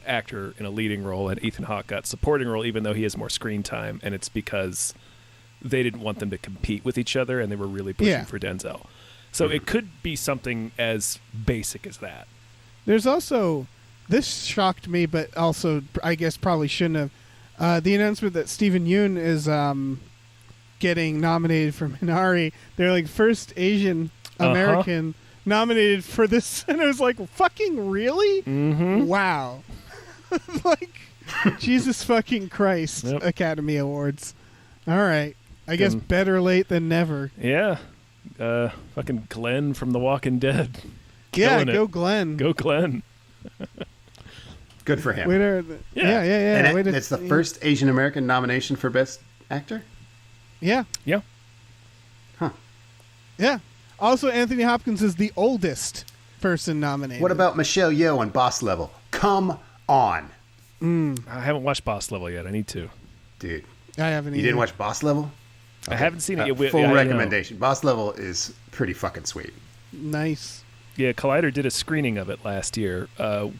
actor in a leading role and Ethan Hawke got supporting role even though he has more screen time, and it's because they didn't want them to compete with each other and they were really pushing for Denzel. So it could be something as basic as that. There's also, this shocked me, but also I guess probably shouldn't have, the announcement that Stephen Yeun is getting nominated for Minari. They're like first Asian American nominated for this, and I was like, fucking really? Wow. Like, Jesus fucking Christ, Academy Awards. All right. I guess better late than never. Yeah. Fucking Glenn from The Walking Dead. Go Glenn. Go Glenn. Good for him. Yeah. And it's the first Asian American nomination for Best Actor? Yeah. Yeah. Huh. Yeah. Also, Anthony Hopkins is the oldest person nominated. What about Michelle Yeoh on Boss Level? Come on. I haven't watched Boss Level yet. I need to. Dude. I haven't either. You didn't watch Boss Level? Okay. I haven't seen it yet. Full recommendation. Boss Level is pretty fucking sweet. Nice. Yeah, Collider did a screening of it last year,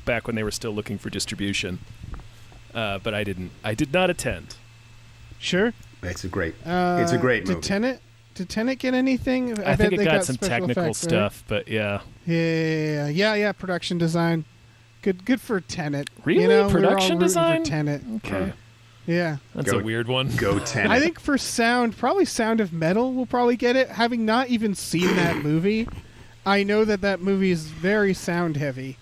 back when they were still looking for distribution. But I did not attend. Sure. It's a great movie. Did Tenet get anything? I think it got some technical effects, stuff, right? But yeah. Yeah. Production design. Good for Tenet. Really? You know, Production design? For Tenet. Okay. Yeah. That's a weird one. Go Tenet. I think for sound, probably Sound of Metal will probably get it. Having not even seen that movie, I know that movie is very sound heavy.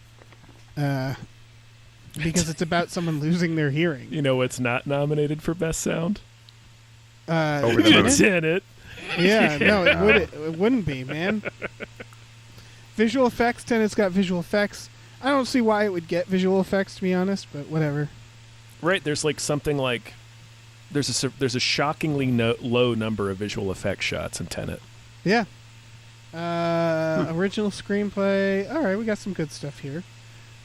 Because it's about someone losing their hearing. You know what's not nominated for Best Sound? Over the Moon. Tenet. Yeah, no, it wouldn't be, man. Visual effects, Tenet's got visual effects. I don't see why it would get visual effects, to be honest, but whatever. Right, there's like something like there's a shockingly low number of visual effects shots in Tenet. Yeah. Original screenplay. All right, we got some good stuff here.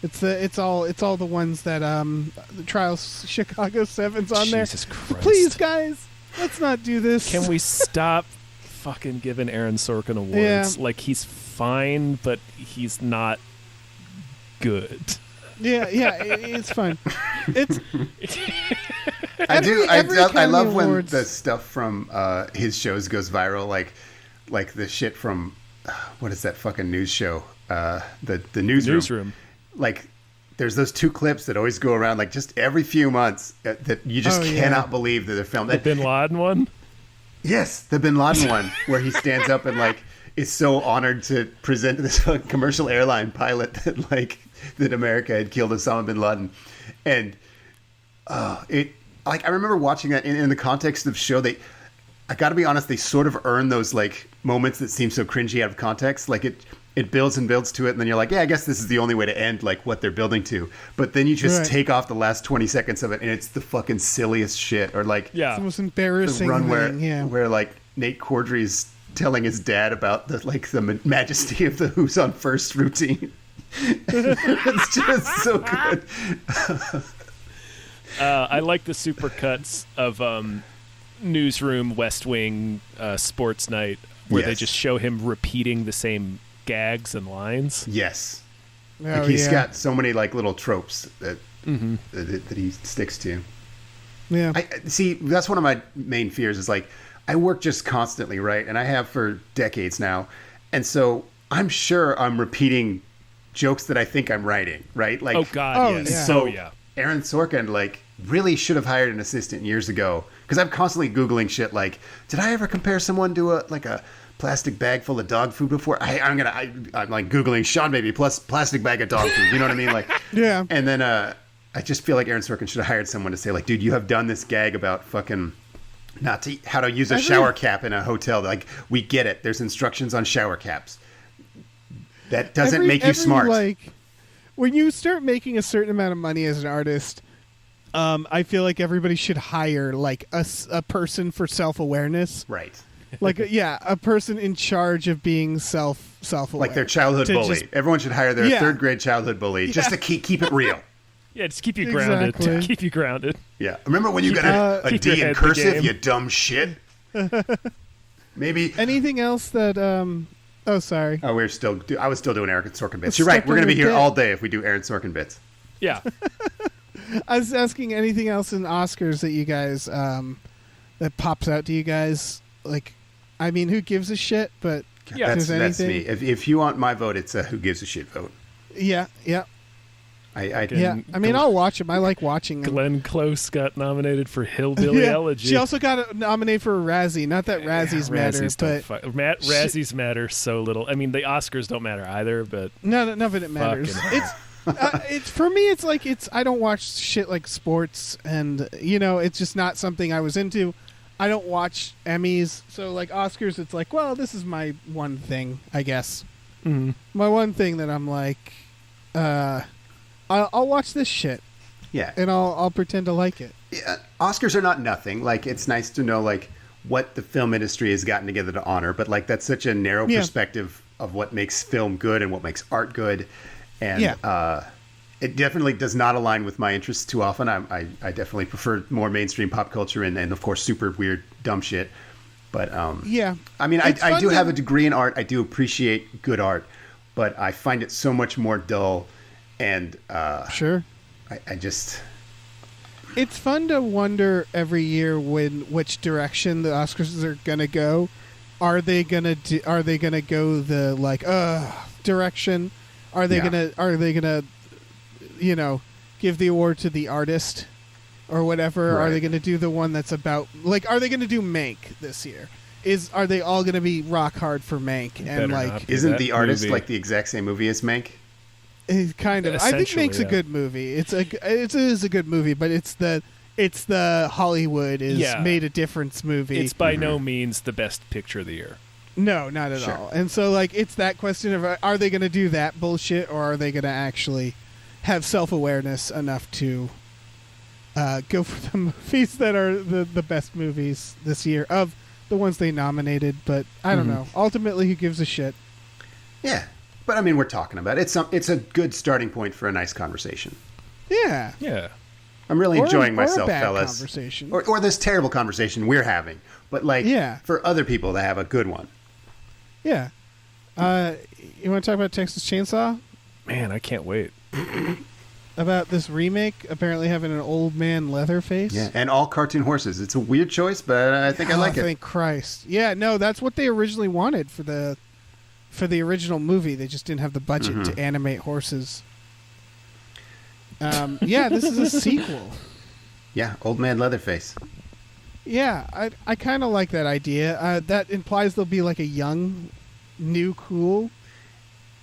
It's all the ones that the Trials Chicago 7's on there. Jesus Christ. Please, guys, let's not do this. Can we stop fucking giving Aaron Sorkin awards? Yeah. Like, he's fine, but he's not good. Yeah, it's fine. It's. I love when the stuff from his shows goes viral, like the shit from what is that fucking news show? The Newsroom. Like, there's those two clips that always go around, like, just every few months that you just cannot believe that they're filmed. The Bin Laden one? Yes, the Bin Laden one, where he stands up and, like, is so honored to present this commercial airline pilot that America had killed Osama bin Laden. And I remember watching that in the context of the show. I got to be honest, they sort of earn those, like, moments that seem so cringy out of context. Like, it builds and builds to it, and then you're like, yeah, I guess this is the only way to end, like, what they're building to. But then you just take off the last 20 seconds of it, and it's the fucking silliest shit. Or, like, it's the most embarrassing run where like, Nate Cordry's telling his dad about the majesty of the Who's on First routine. It's just so good. I like the supercuts of Newsroom, West Wing, Sports Night, where they just show him repeating the same gags and lines. Yes. He's got so many, like, little tropes that he sticks to. Yeah. See, that's one of my main fears is, like, I work just constantly, right? And I have for decades now. And so I'm sure I'm repeating jokes that I think I'm writing, right? Like, oh God, yes. Yeah. So yeah. Aaron Sorkin, like, really should have hired an assistant years ago, because I'm constantly Googling shit like, did I ever compare someone to a plastic bag full of dog food before? I'm like Googling Seanbaby plus plastic bag of dog food. You know what I mean? Like, Yeah. And then I just feel like Aaron Sorkin should have hired someone to say, like, dude, you have done this gag about fucking how to use a shower cap in a hotel. Like, we get it. There's instructions on shower caps. That doesn't make you smart. Like, when you start making a certain amount of money as an artist, I feel like everybody should hire like a person for self-awareness. Right. Like, a person in charge of being self-aware. Like their childhood bully. Everyone should hire their third grade childhood bully just to keep it real. Yeah, just keep you grounded. Exactly. Keep you grounded. Yeah. Remember when you got a D in cursive, you dumb shit? Maybe. Anything else that... Oh, sorry. Oh, I was still doing Aaron Sorkin bits. You're right. We're going to be here all day if we do Aaron Sorkin bits. Yeah. I was asking anything else in Oscars that you guys... that pops out to you guys. Like, I mean, who gives a shit? But yeah, that's me. If you want my vote, it's a who gives a shit vote. Yeah. I mean, I'll watch them. I like watching them. Glenn Close got nominated for Hillbilly Elegy. She also got nominated for a Razzie. Not that Razzies matter, but Razzies matter so little. I mean, the Oscars don't matter either, but none of it matters. It's for me. It's like I don't watch shit like sports, and it's just not something I was into. I don't watch Emmys, so like Oscars, it's like, well, this is my one thing, I guess. Mm-hmm. My one thing that I'm like, I'll watch this shit. Yeah, and I'll pretend to like it. Yeah, Oscars are not nothing. Like, it's nice to know like what the film industry has gotten together to honor, but like that's such a narrow perspective of what makes film good and what makes art good, and it definitely does not align with my interests too often. I definitely prefer more mainstream pop culture and of course super weird dumb shit. But I mean, I do have a degree in art. I do appreciate good art, but I find it so much more dull. And sure, I just it's fun to wonder every year which direction the Oscars are gonna go. Are they gonna go the like direction? Are they gonna give the award to the artist or whatever? Right. Are they gonna do the one that's about like? Are they gonna do Mank this year? Are they all gonna be rock hard for Mank? And like, isn't the artist movie like the exact same movie as Mank? Kind of. I think Mank's a good movie. It is a good movie, but it's the Hollywood made a difference movie. It's by no means the best picture of the year. No, not at all. And so like it's that question of are they going to do that bullshit or are they going to actually have self-awareness enough to go for the movies that are the best movies this year of the ones they nominated? But I don't know. Ultimately, who gives a shit? Yeah. But I mean, we're talking about it. It's a good starting point for a nice conversation. Yeah. Yeah. I'm really enjoying myself, or a bad fellas. Conversation. Or this terrible conversation we're having. But like for other people to have a good one. Yeah. You want to talk about Texas Chainsaw? Man, I can't wait. About this remake apparently having an old man Leatherface. Yeah, and all cartoon horses. It's a weird choice, but I think I like it. Thank Christ. Yeah, no, that's what they originally wanted for the original movie. They just didn't have the budget to animate horses. This is a sequel. Yeah, Old Man Leatherface. Yeah, I kind of like that idea. That implies there'll be like a young, new, cool.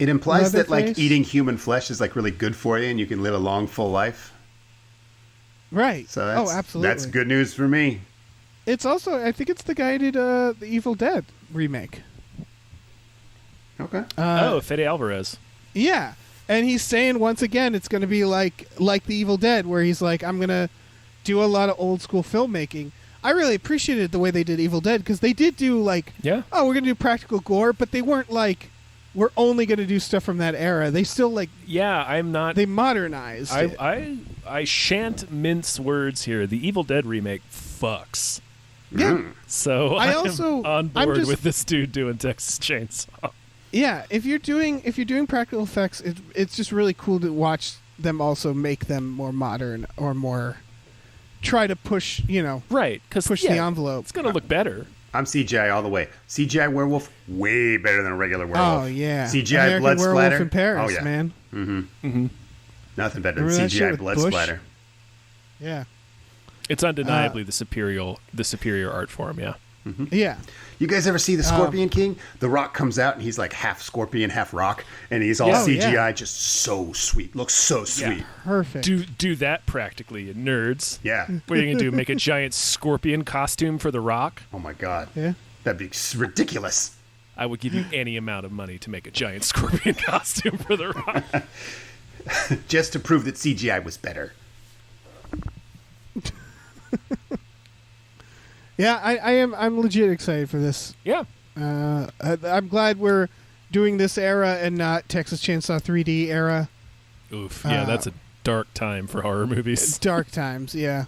It implies that Leatherface. like eating human flesh is like really good for you, and you can live a long, full life. Right. So absolutely. That's good news for me. It's also, I think it's the guy who did the Evil Dead remake. Okay. Fede Alvarez. Yeah. And he's saying once again it's going to be like the Evil Dead, where he's like, I'm going to do a lot of old school filmmaking. I really appreciated the way they did Evil Dead, because they did do like, we're going to do practical gore, but they weren't like, we're only going to do stuff from that era. They still like, I'm not. They modernized it. I shan't mince words here. The Evil Dead remake fucks. Yeah. So I'm on board with this dude doing Texas Chainsaw. Yeah, if you're doing practical effects, it's just really cool to watch them also make them more modern or more try to push, right? Because push the envelope. It's gonna look better. I'm CGI all the way. CGI werewolf, way better than a regular werewolf. Oh, yeah. CGI American blood Werewolf splatter. in Paris, oh, yeah. man. Nothing better than Remember that shit CGI with blood Bush? splatter. Yeah. It's undeniably the superior art form, yeah. Yeah. You guys ever see the Scorpion King? The Rock comes out and he's like half scorpion, half rock, and he's all CGI, just so sweet. Looks so sweet. Yeah. Perfect. Do that practically, you nerds. Yeah. What are you gonna do? Make a giant scorpion costume for The Rock? Oh my God. Yeah. That'd be ridiculous. I would give you any amount of money to make a giant scorpion costume for The Rock. Just to prove that CGI was better. Yeah, I'm legit excited for this. Yeah. I'm glad we're doing this era and not Texas Chainsaw 3D era. Oof. Yeah, that's a dark time for horror movies. Dark times, yeah.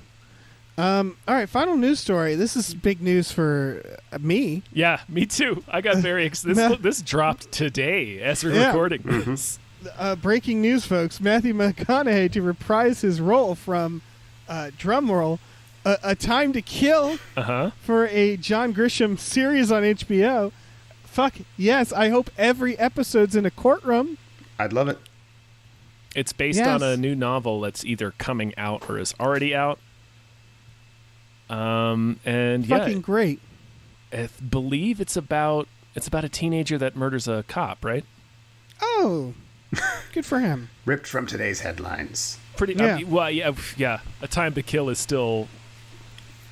All right, final news story. This is big news for me. Yeah, me too. I got very excited. This dropped today as we're recording this. Breaking news, folks. Matthew McConaughey to reprise his role from drumroll, A Time to Kill for a John Grisham series on HBO. Fuck yes, I hope every episode's in a courtroom. I'd love it. It's based on a new novel that's either coming out or is already out. And fucking great. I believe it's about a teenager that murders a cop, right? Oh, good for him. Ripped from today's headlines. Pretty. Yeah. A Time to Kill is still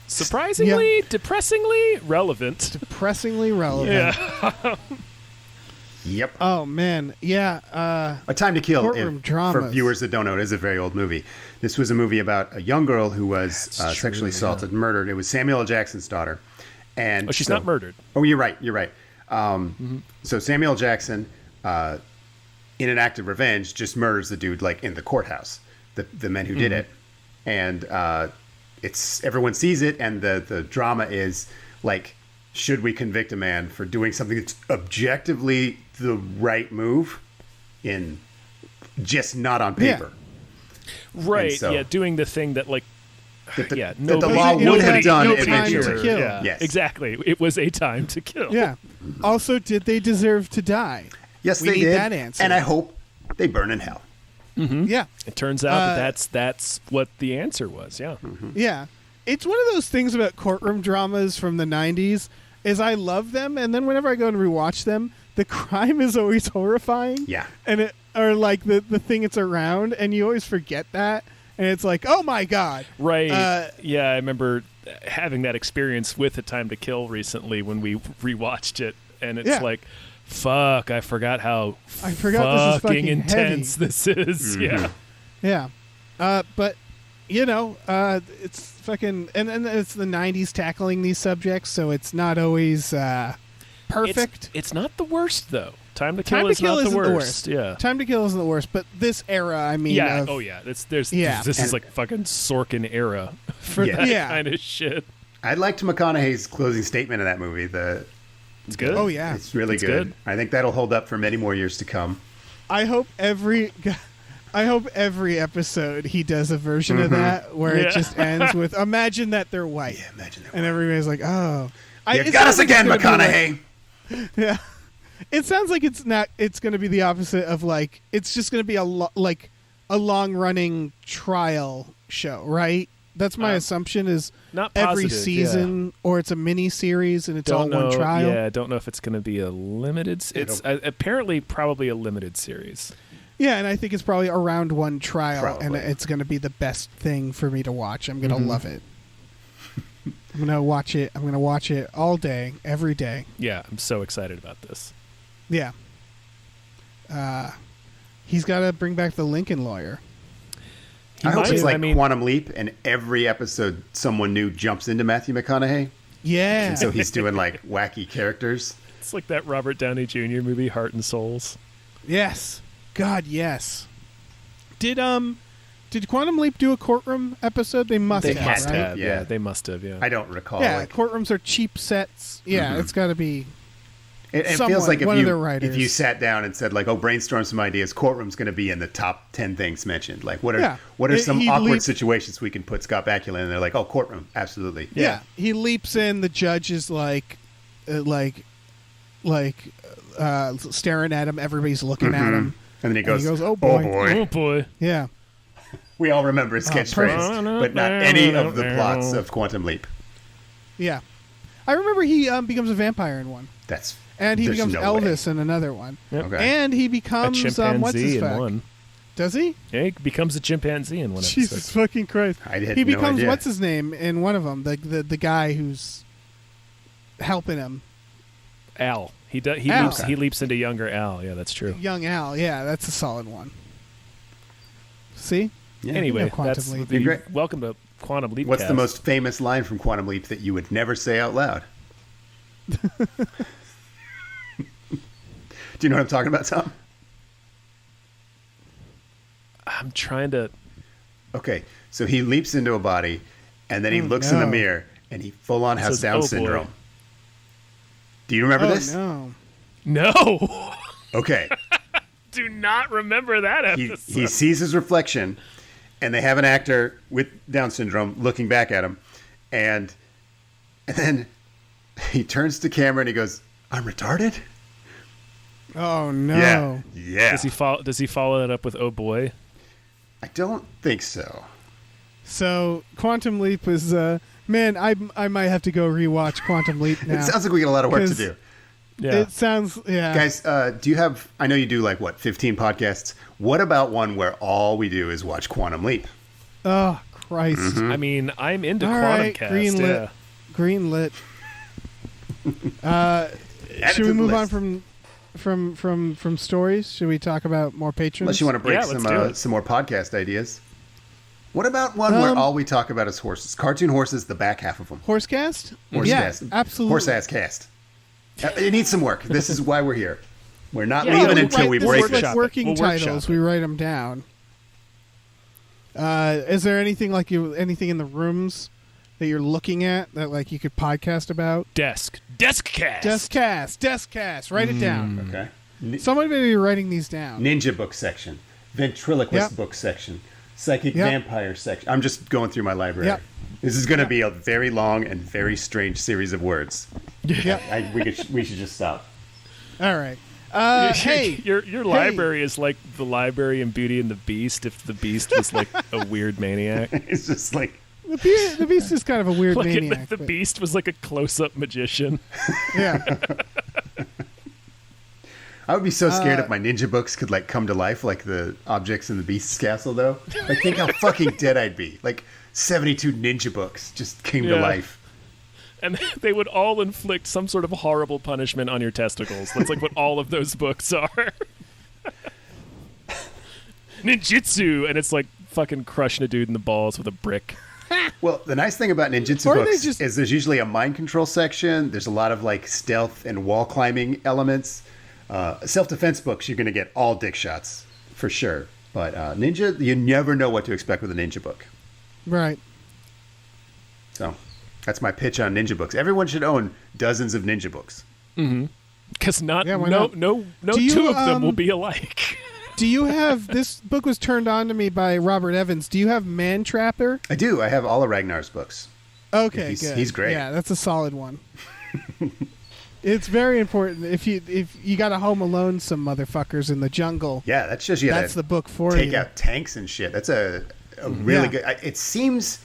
surprisingly, depressingly relevant. Depressingly relevant. Yeah. Yep. Oh man, yeah. A Time to Kill, Courtroom dramas. for viewers that don't know, it is a very old movie. This was a movie about a young girl who was sexually assaulted and murdered. It was Samuel L. Jackson's daughter. And she's not murdered. Oh, you're right. So Samuel L. Jackson, in an act of revenge, just murders the dude like in the courthouse, the men who did it. And everyone sees it, and the drama is like, should we convict a man for doing something that's objectively the right move, in just not on paper? Right. So, doing the thing that like that the law would have done eventually. Yeah, yes. Exactly. It was a time to kill. Yeah. Also, did they deserve to die? Yes, we they need did. That answer. And I hope they burn in hell. Yeah. It turns out that's what the answer was. Yeah. Yeah. It's one of those things about courtroom dramas from the 90s is I love them, and then whenever I go and rewatch them, the crime is always horrifying. Yeah. And or like the thing it's around, and you always forget that. And it's like, oh my God. Right. Yeah, I remember having that experience with A Time to Kill recently when we rewatched it, and it's like, fuck, I forgot how this is fucking intense heavy. This is. Yeah. Yeah. But, it's fucking... And it's the 90s tackling these subjects, so it's not always perfect. It's not the worst, though. Time to Kill is not the worst. Yeah. Time to Kill isn't the worst, but this era, I mean... Yeah, This is like fucking Sorkin era for that kind of shit. I liked McConaughey's closing statement of that movie. It's good. Oh, yeah. It's really good. I think that'll hold up for many more years to come. I hope every episode he does a version of that where it just ends with, imagine that they're white. Yeah, imagine they're white. And everybody's like, oh. You got us again, McConaughey. Yeah. It sounds like it's not. It's going to be the opposite of like. It's just going to be a long running trial show, right? That's my assumption. Is not every positive, season, or it's a mini series and it's all one trial. Yeah, I don't know if it's going to be a limited. It's apparently probably a limited series. Yeah, and I think it's probably around one trial, and it's going to be the best thing for me to watch. I'm going to love it. I'm going to watch it. I'm going to watch it all day, every day. Yeah, I'm so excited about this. Yeah. He's got to bring back the Lincoln Lawyer. I hope it's like Quantum Leap, and every episode someone new jumps into Matthew McConaughey. Yeah. And so he's doing like wacky characters. It's like that Robert Downey Jr. movie, Heart and Souls. Yes. God, yes. Did Quantum Leap do a courtroom episode? They must have, right? Yeah, they must have, yeah. I don't recall. Yeah, courtrooms are cheap sets. Yeah, it's got to be... It feels like if you sat down and said, like, brainstorm some ideas, courtroom's going to be in the top 10 things mentioned. Like, what are some awkward situations we can put Scott Bakula in? And they're like, courtroom, absolutely. Yeah. He leaps in, the judge is like, staring at him. Everybody's looking at him. And then he goes, "Oh boy, Oh boy. yeah." We all remember his catchphrase, but not any of the plots of Quantum Leap. Yeah, I remember he becomes a vampire in one. And he becomes Elvis in another one. Yep. Okay. And he becomes a chimpanzee in one. Does he? Yeah, he becomes a chimpanzee in one episode. Jesus fucking Christ! He becomes what's his name in one of them? The guy who's helping him. Al. He leaps into younger Al. Yeah, that's true. Young Al. Yeah, that's a solid one. See? Yeah. Anyway, Quantum Leap. Welcome to Quantum Leap. What's the most famous line from Quantum Leap that you would never say out loud? Do you know what I'm talking about, Tom? I'm trying to... Okay, so he leaps into a body, and then he looks in the mirror, and he full-on has Down syndrome. Do you remember this? No. Okay. Do not remember that episode. He sees his reflection, and they have an actor with Down syndrome looking back at him, and then he turns to camera and he goes, "I'm retarded?" Oh no! Yeah. Does he follow that up with "Oh boy"? I don't think so. So Quantum Leap is man. I might have to go rewatch Quantum Leap now. It sounds like we got a lot of work to do. Yeah. It sounds, yeah. Guys, do you have, I know you do 15 podcasts. What about one where all we do is watch Quantum Leap? Oh, Christ. Mm-hmm. I mean, I'm into all Quantum right, Cast. Greenlit. Greenlit. Should we move on from stories? Should we talk about more patrons? Unless you want to break some more podcast ideas. What about one where all we talk about is horses? Cartoon horses, the back half of them. Horsecast? Horsecast. Absolutely. Horse-ass cast. It needs some work. This is why we're here. We're not leaving until we break this. it. Like working titles, we write them down. Is there anything anything in the rooms that you're looking at that you could podcast about? Deskcast. Write it down. Okay. Somebody may be writing these down. Ninja book section, ventriloquist book section, psychic vampire section. I'm just going through my library. Yep. This is going to be a very long and very strange series of words. Yeah. We should just stop. All right. Hey, your library is like the library in Beauty and the Beast. If the Beast was like a weird maniac, it's just like the Beast is kind of a weird maniac. The Beast was like a close-up magician. Yeah. I would be so scared if my ninja books could come to life like the objects in the Beast's castle, though. Think how fucking dead I'd be. 72 ninja books just came to life. And they would all inflict some sort of horrible punishment on your testicles. That's what all of those books are. Ninjutsu, and it's fucking crushing a dude in the balls with a brick. Well, the nice thing about ninjutsu books is there's usually a mind control section. There's a lot of stealth and wall climbing elements. Self-defense books, you're going to get all dick shots for sure. But ninja, you never know what to expect with a ninja book. Right. So that's my pitch on ninja books. Everyone should own dozens of ninja books. Mm-hmm. Because no two of them will be alike. Do you have, this book was turned on to me by Robert Evans. Do you have Man Trapper? I do. I have all of Ragnar's books. Okay, good. He's He's great. Yeah, that's a solid one. It's very important. If you got to home alone some motherfuckers in the jungle. Yeah, that's just that's the book for you. Take out tanks and shit. That's a really good. It seems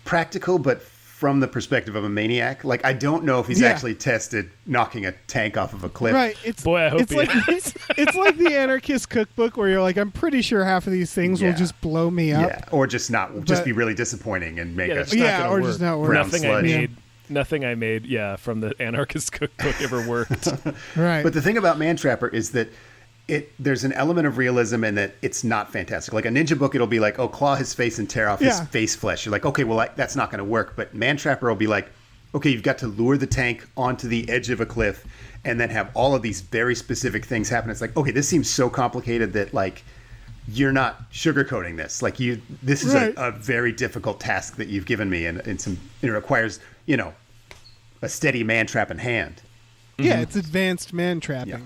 practical, but from the perspective of a maniac. I don't know if he's actually tested knocking a tank off of a cliff. Right. I hope it's it's like the Anarchist Cookbook where you're I'm pretty sure half of these things will just blow me up. Yeah, or just be really disappointing and make us. Or just not work. Nothing I made, from the Anarchist Cookbook ever worked. Right. But the thing about Man Trapper is that there's an element of realism in that it's not fantastic. Like a ninja book, it'll be claw his face and tear off his face flesh. You're okay, well, that's not going to work. But Man Trapper will be okay, you've got to lure the tank onto the edge of a cliff and then have all of these very specific things happen. It's okay, this seems so complicated that you're not sugarcoating this. This is a very difficult task that you've given me, and it requires, a steady man trap in hand. Yeah, it's advanced man trapping. Yeah.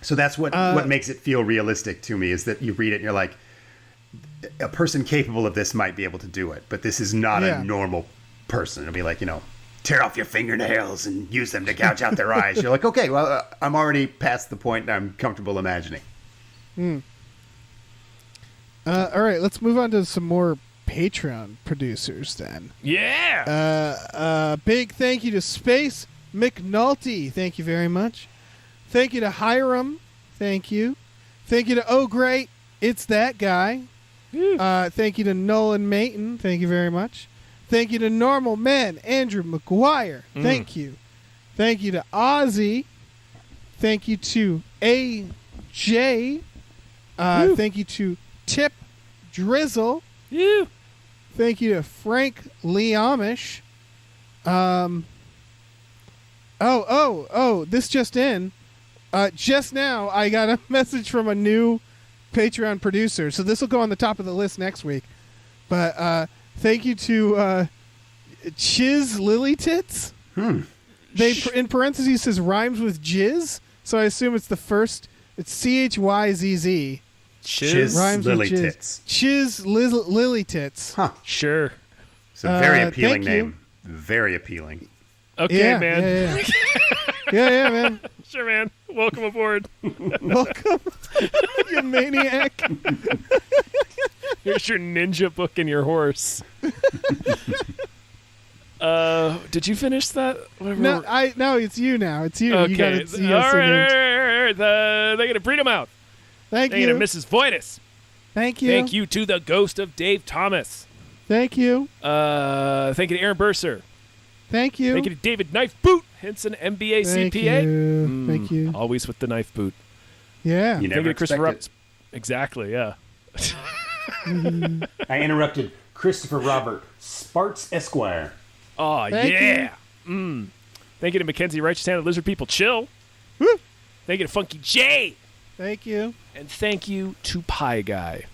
So that's what makes it feel realistic to me, is that you read it and you're a person capable of this might be able to do it, but this is not a normal person. It'll be tear off your fingernails and use them to gouge out their eyes. You're like, okay, well, I'm already past the point I'm comfortable imagining. All right, let's move on to some more Patreon producers then. Yeah. Big thank you to Space McNulty. Thank you very much. Thank you to Hiram. Thank you. Thank you to Oh Great, It's That Guy. Thank you to Nolan Mayton. Thank you very much. Thank you to Normal Man, Andrew McGuire. Thank you. Thank you to Ozzy. Thank you to AJ. Thank you to Tip Drizzle. Thank you to Frank Lee Amish. This just in. Just now, I got a message from a new Patreon producer. So this will go on the top of the list next week. But thank you to Chiz Lily Tits. They in parentheses says rhymes with jizz, so I assume it's the first. It's CHYZZ. Chiz rhymes Lily with jizz. Tits. Chiz Lily Tits. Huh. Sure. It's a very appealing thank you. name. Very appealing. Okay, man. Yeah, man. Sure, man. Welcome aboard. Welcome, you maniac. Here's your ninja book and your horse. Did you finish that? No, it's you now. It's you. Okay. You got it. All right. They get a freedom out. Thank They you. get a Mrs. Voitis. Thank you. Thank you to the ghost of Dave Thomas. Thank you. Thank you to Aaron Burser. Thank you. Thank you to David Knife Boot Henson, MBA Thank CPA. you. Thank you. Always with the knife boot. Yeah. You Thank never you to Christopher expected. Exactly, yeah. I interrupted Christopher Robert Sparks Esquire. Oh, Thank yeah. Thank you to Mackenzie Righteous Hand, Lizard People Chill. Woo. Thank you to Funky J. Thank you. And thank you to Pie Guy.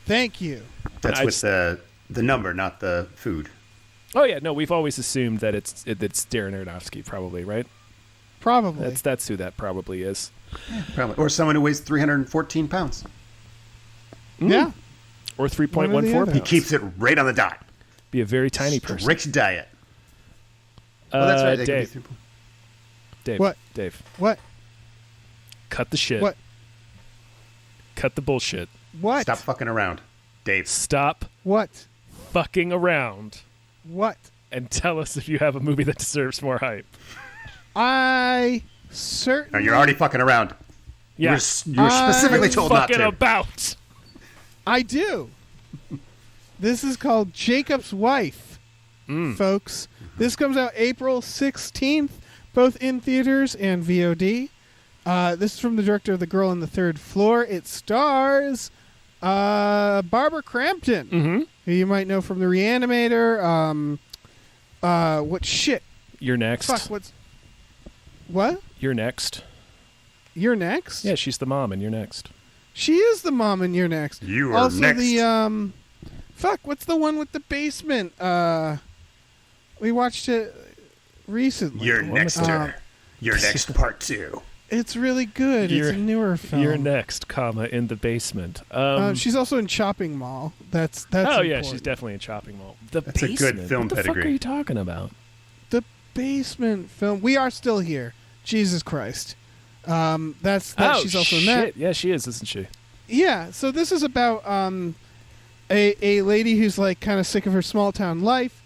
Thank you. That's I with the number, not the food. Oh, yeah, no, we've always assumed that it's Darren Aronofsky, probably, right? Probably. That's who that probably is. Probably. Or someone who weighs 314 pounds. Yeah. Or One or the 3.14 other. pounds. He keeps it right on the dot. Be a very tiny person. Strict diet. Well, that's right. They can be Dave. 3. Dave. What? Dave. What? Cut the shit. What? Cut the bullshit. What? Stop fucking around, Dave. Stop What? fucking around What? and tell us if you have a movie that deserves more hype. I No, certainly. you're already fucking around. Yeah. You were specifically told not Fucking to. about. I do. This is called Jacob's Wife, folks. This comes out April 16th, both in theaters and VOD. This is from the director of The Girl on the Third Floor. It stars Barbara Crampton, who you might know from The Reanimator. What shit? You're next. Fuck, what? You're next. You're next? Yeah, she's the mom, and you're next. She is the mom and you're next. You are also next. the fuck, what's the one with the basement? We watched it recently. You're next, sir. You're next, part 2. It's really good. It's a newer film. You're next, comma, in the basement. She's also in Chopping Mall. That's oh, important. yeah, she's definitely in Chopping Mall. The That's a basement. good film what the fuck pedigree. are you talking about? The basement film. We Are Still Here. Jesus Christ. She's also in that. Yeah, she is, isn't she? Yeah, so this is about a lady who's like kind of sick of her small town life.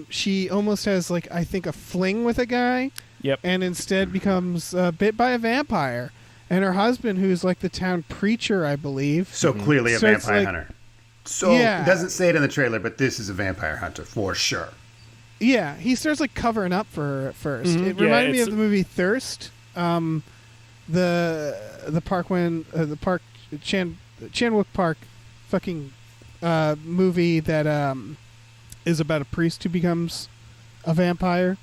She almost has like I think a fling with a guy. Yep. And instead becomes bit by a vampire. And her husband, who's like the town preacher, I believe. So clearly a So it's vampire like- hunter. So Yeah. it doesn't say it in the trailer, but this is a vampire hunter for sure. Yeah, he starts like covering up for her at 1st. It Yeah, reminded me it's- of the movie Thirst. The park when the park Chan-wook Park fucking movie that is about a priest who becomes a vampire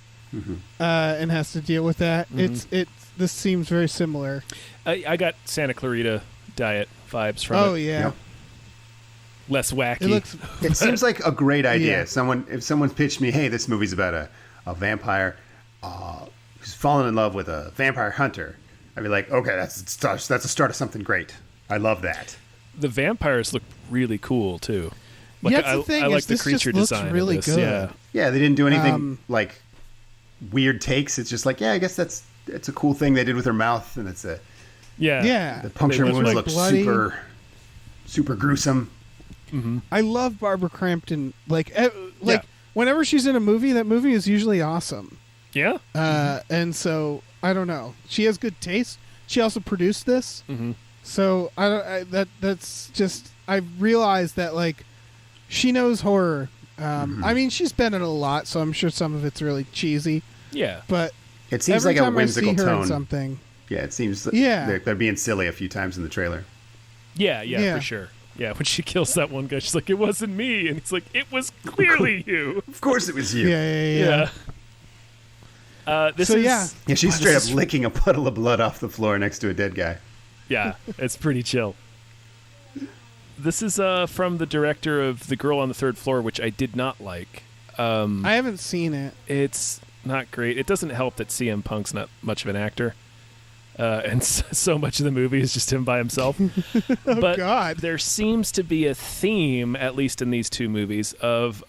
and has to deal with that. This seems very similar. I got Santa Clarita Diet vibes from Oh it. yeah. Yep. Less wacky. It looks It seems like a great idea. Yeah. If someone's pitched me, hey, this movie's about a vampire who's fallen in love with a vampire hunter, I'd be like, okay, that's a start of something great. I love that. The vampires look really cool too. Like, Yeah, that's the thing I is like the this just creature looks design. of really this. good. Yeah. Yeah, they didn't do anything like weird takes. It's just like, yeah, I guess it's a cool thing they did with her mouth, and it's yeah. The puncture wounds like look bloody. super gruesome. Mm-hmm. I love Barbara Crampton. Whenever she's in a movie, that movie is usually awesome. Yeah. And so I don't know. She has good taste. She also produced this. Mm-hmm. So that's just, I realized that like she knows horror. I mean, she's been in a lot, so I'm sure some of it's really cheesy. Yeah. But it seems every like a time whimsical I see her tone. in something. Yeah, it seems Yeah. they're being silly a few times in the trailer. Yeah, for sure. Yeah, when she kills that one guy, she's like, "It wasn't me," and he's like, "It was clearly you." Of course, it was you. Yeah. Yeah, she's straight up licking a puddle of blood off the floor next to a dead guy. Yeah, it's pretty chill. This is from the director of The Girl on the Third Floor, which I did not like. I haven't seen it. It's not great. It doesn't help that CM Punk's not much of an actor. And so much of the movie is just him by himself. But God. There seems to be a theme, at least in these two movies, of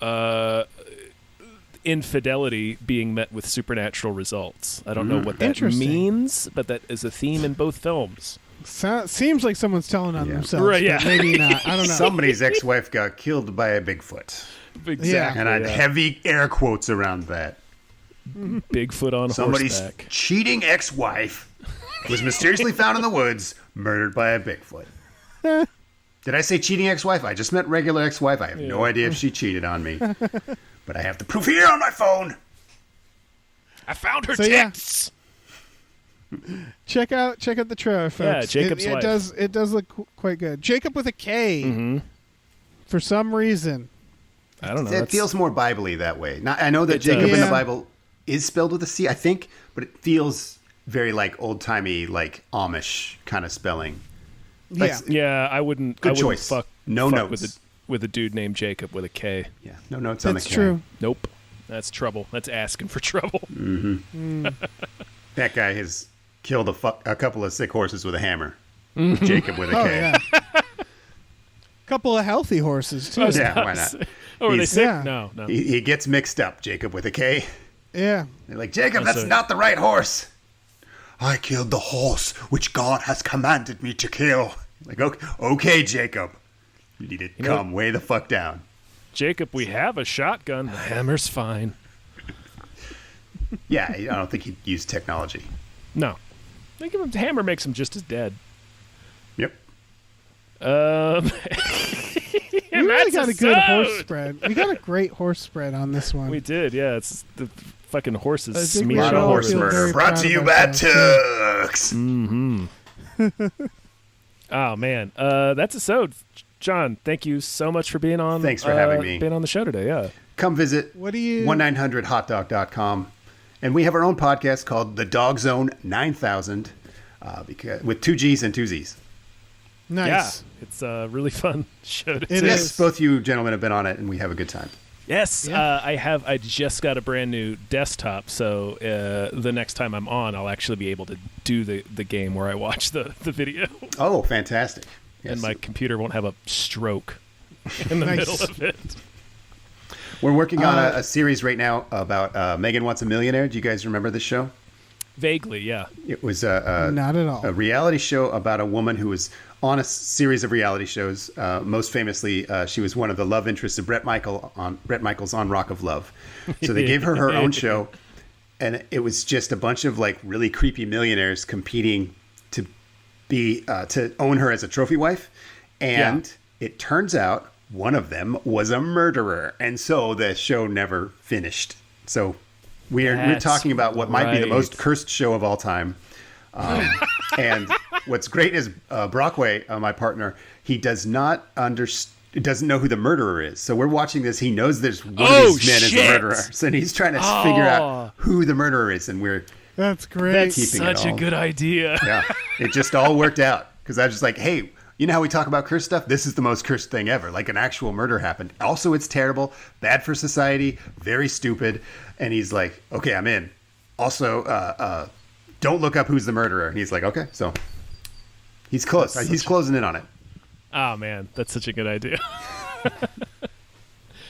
infidelity being met with supernatural results. I don't know what that means, but that is a theme in both films. Seems like someone's telling on themselves. Right, yeah. Maybe not. I don't know. Somebody's ex-wife got killed by a Bigfoot. Exactly. And I had heavy air quotes around that. Bigfoot on Somebody's horseback. cheating ex-wife was mysteriously found in the woods, murdered by a Bigfoot. Did I say cheating ex-wife? I just meant regular ex-wife. I have no idea if she cheated on me. But I have the proof here on my phone. I found her texts. Check out the trailer, folks. Yeah, Jacob's wife. It does look quite good. Jacob with a K. Mm-hmm. For some reason. I don't know. It feels more Bible-y that way. Now, I know that Jacob in the Bible is spelled with a C, I think, but it feels very like old-timey, like Amish kind of spelling. Yeah, I wouldn't. Good I wouldn't choice. Fuck notes with a dude named Jacob with a K. Yeah, no notes on the K. That's true. Nope. That's trouble. That's asking for trouble. Mm-hmm. That guy has killed a couple of sick horses with a hammer. Jacob with a K. Oh, yeah. Couple of healthy horses, too. Yeah, why not? Are they sick? Yeah. No. He gets mixed up, Jacob with a K. Yeah. They're like, Jacob, that's not the right horse. I killed the horse which God has commanded me to kill. Like, okay, Jacob. You need to calm way the fuck down. Jacob, we have a shotgun. The hammer's fine. Yeah, I don't think he'd use technology. No. I think the hammer makes him just as dead. Yep. We really got a good horse spread. We got a great horse spread on this one. We did, yeah. It's the fucking horses A smeared lot of all horse over. murder. Brought to you by Tux. Mm-hmm. Oh, man. That's a sode. John, thank you so much for being on. Thanks for having me. Being on the show today, yeah. Come visit 1-900hotdog.com. And we have our own podcast called The Dog Zone 9000 with 2 G's and 2 Z's. Nice. Yeah, it's a really fun show to It do. is. Both you gentlemen have been on it, and we have a good time. Yes, Yeah. I just got a brand new desktop, so the next time I'm on, I'll actually be able to do the game where I watch the video. Oh, fantastic. Yes. And my computer won't have a stroke in the middle of it. We're working on a series right now about Megan Wants a Millionaire. Do you guys remember this show? Vaguely, yeah. It was Not at all. a reality show about a woman who was on a series of reality shows. Most famously, she was one of the love interests of Bret Michaels on Rock of Love. So they gave her her own show, and it was just a bunch of like really creepy millionaires competing to be to own her as a trophy wife. And it turns out one of them was a murderer, and so the show never finished. So we're talking about what might be the most cursed show of all time. And what's great is Brockway, my partner, he doesn't know who the murderer is. So we're watching this. He knows there's one of these men is the murderer. So he's trying to figure out who the murderer is, and we're That's great. That's such a good idea. Yeah, it just all worked out because I was just like, hey, you know how we talk about cursed stuff? This is the most cursed thing ever. Like an actual murder happened. Also, it's terrible, bad for society, very stupid. And he's like, okay, I'm in. Also, don't look up who's the murderer. And he's like, okay. So he's close. He's closing in on it. Oh, man. That's such a good idea.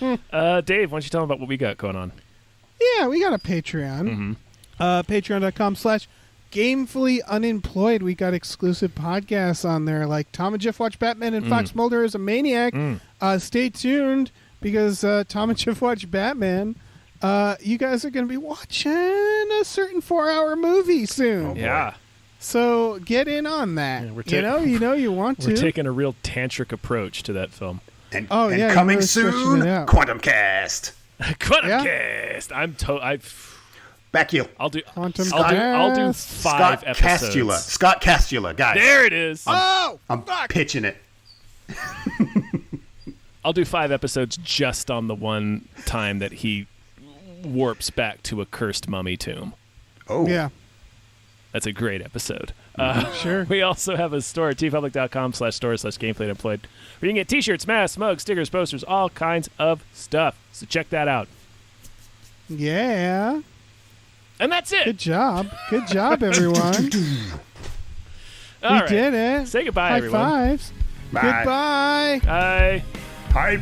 Dave, why don't you tell them about what we got going on? Yeah, we got a Patreon. Patreon.com/gamefully unemployed. We got exclusive podcasts on there, like Tom and Jeff Watch Batman and Fox Mulder is a Maniac. Stay tuned, because Tom and Jeff Watch Batman, you guys are going to be watching a certain 4-hour movie soon. Yeah. So get in on that. Yeah, you want to. We're taking a real tantric approach to that film. And coming really soon, Quantum Cast. Quantum Cast. Back you. I'll do Quantum I'll do 5 Scott episodes. Scott Castula, guys. There it is. I'm pitching it. I'll do 5 episodes just on the one time that he warps back to a cursed mummy tomb. Oh. Yeah. That's a great episode. Sure. We also have a store at tpublic.com/store/gameplay where you can get t-shirts, masks, mugs, stickers, posters, all kinds of stuff. So check that out. Yeah. And that's it. Good job. Good job, everyone. All right. did it. Say goodbye, High everyone. fives. Bye. Goodbye. Bye. Hype.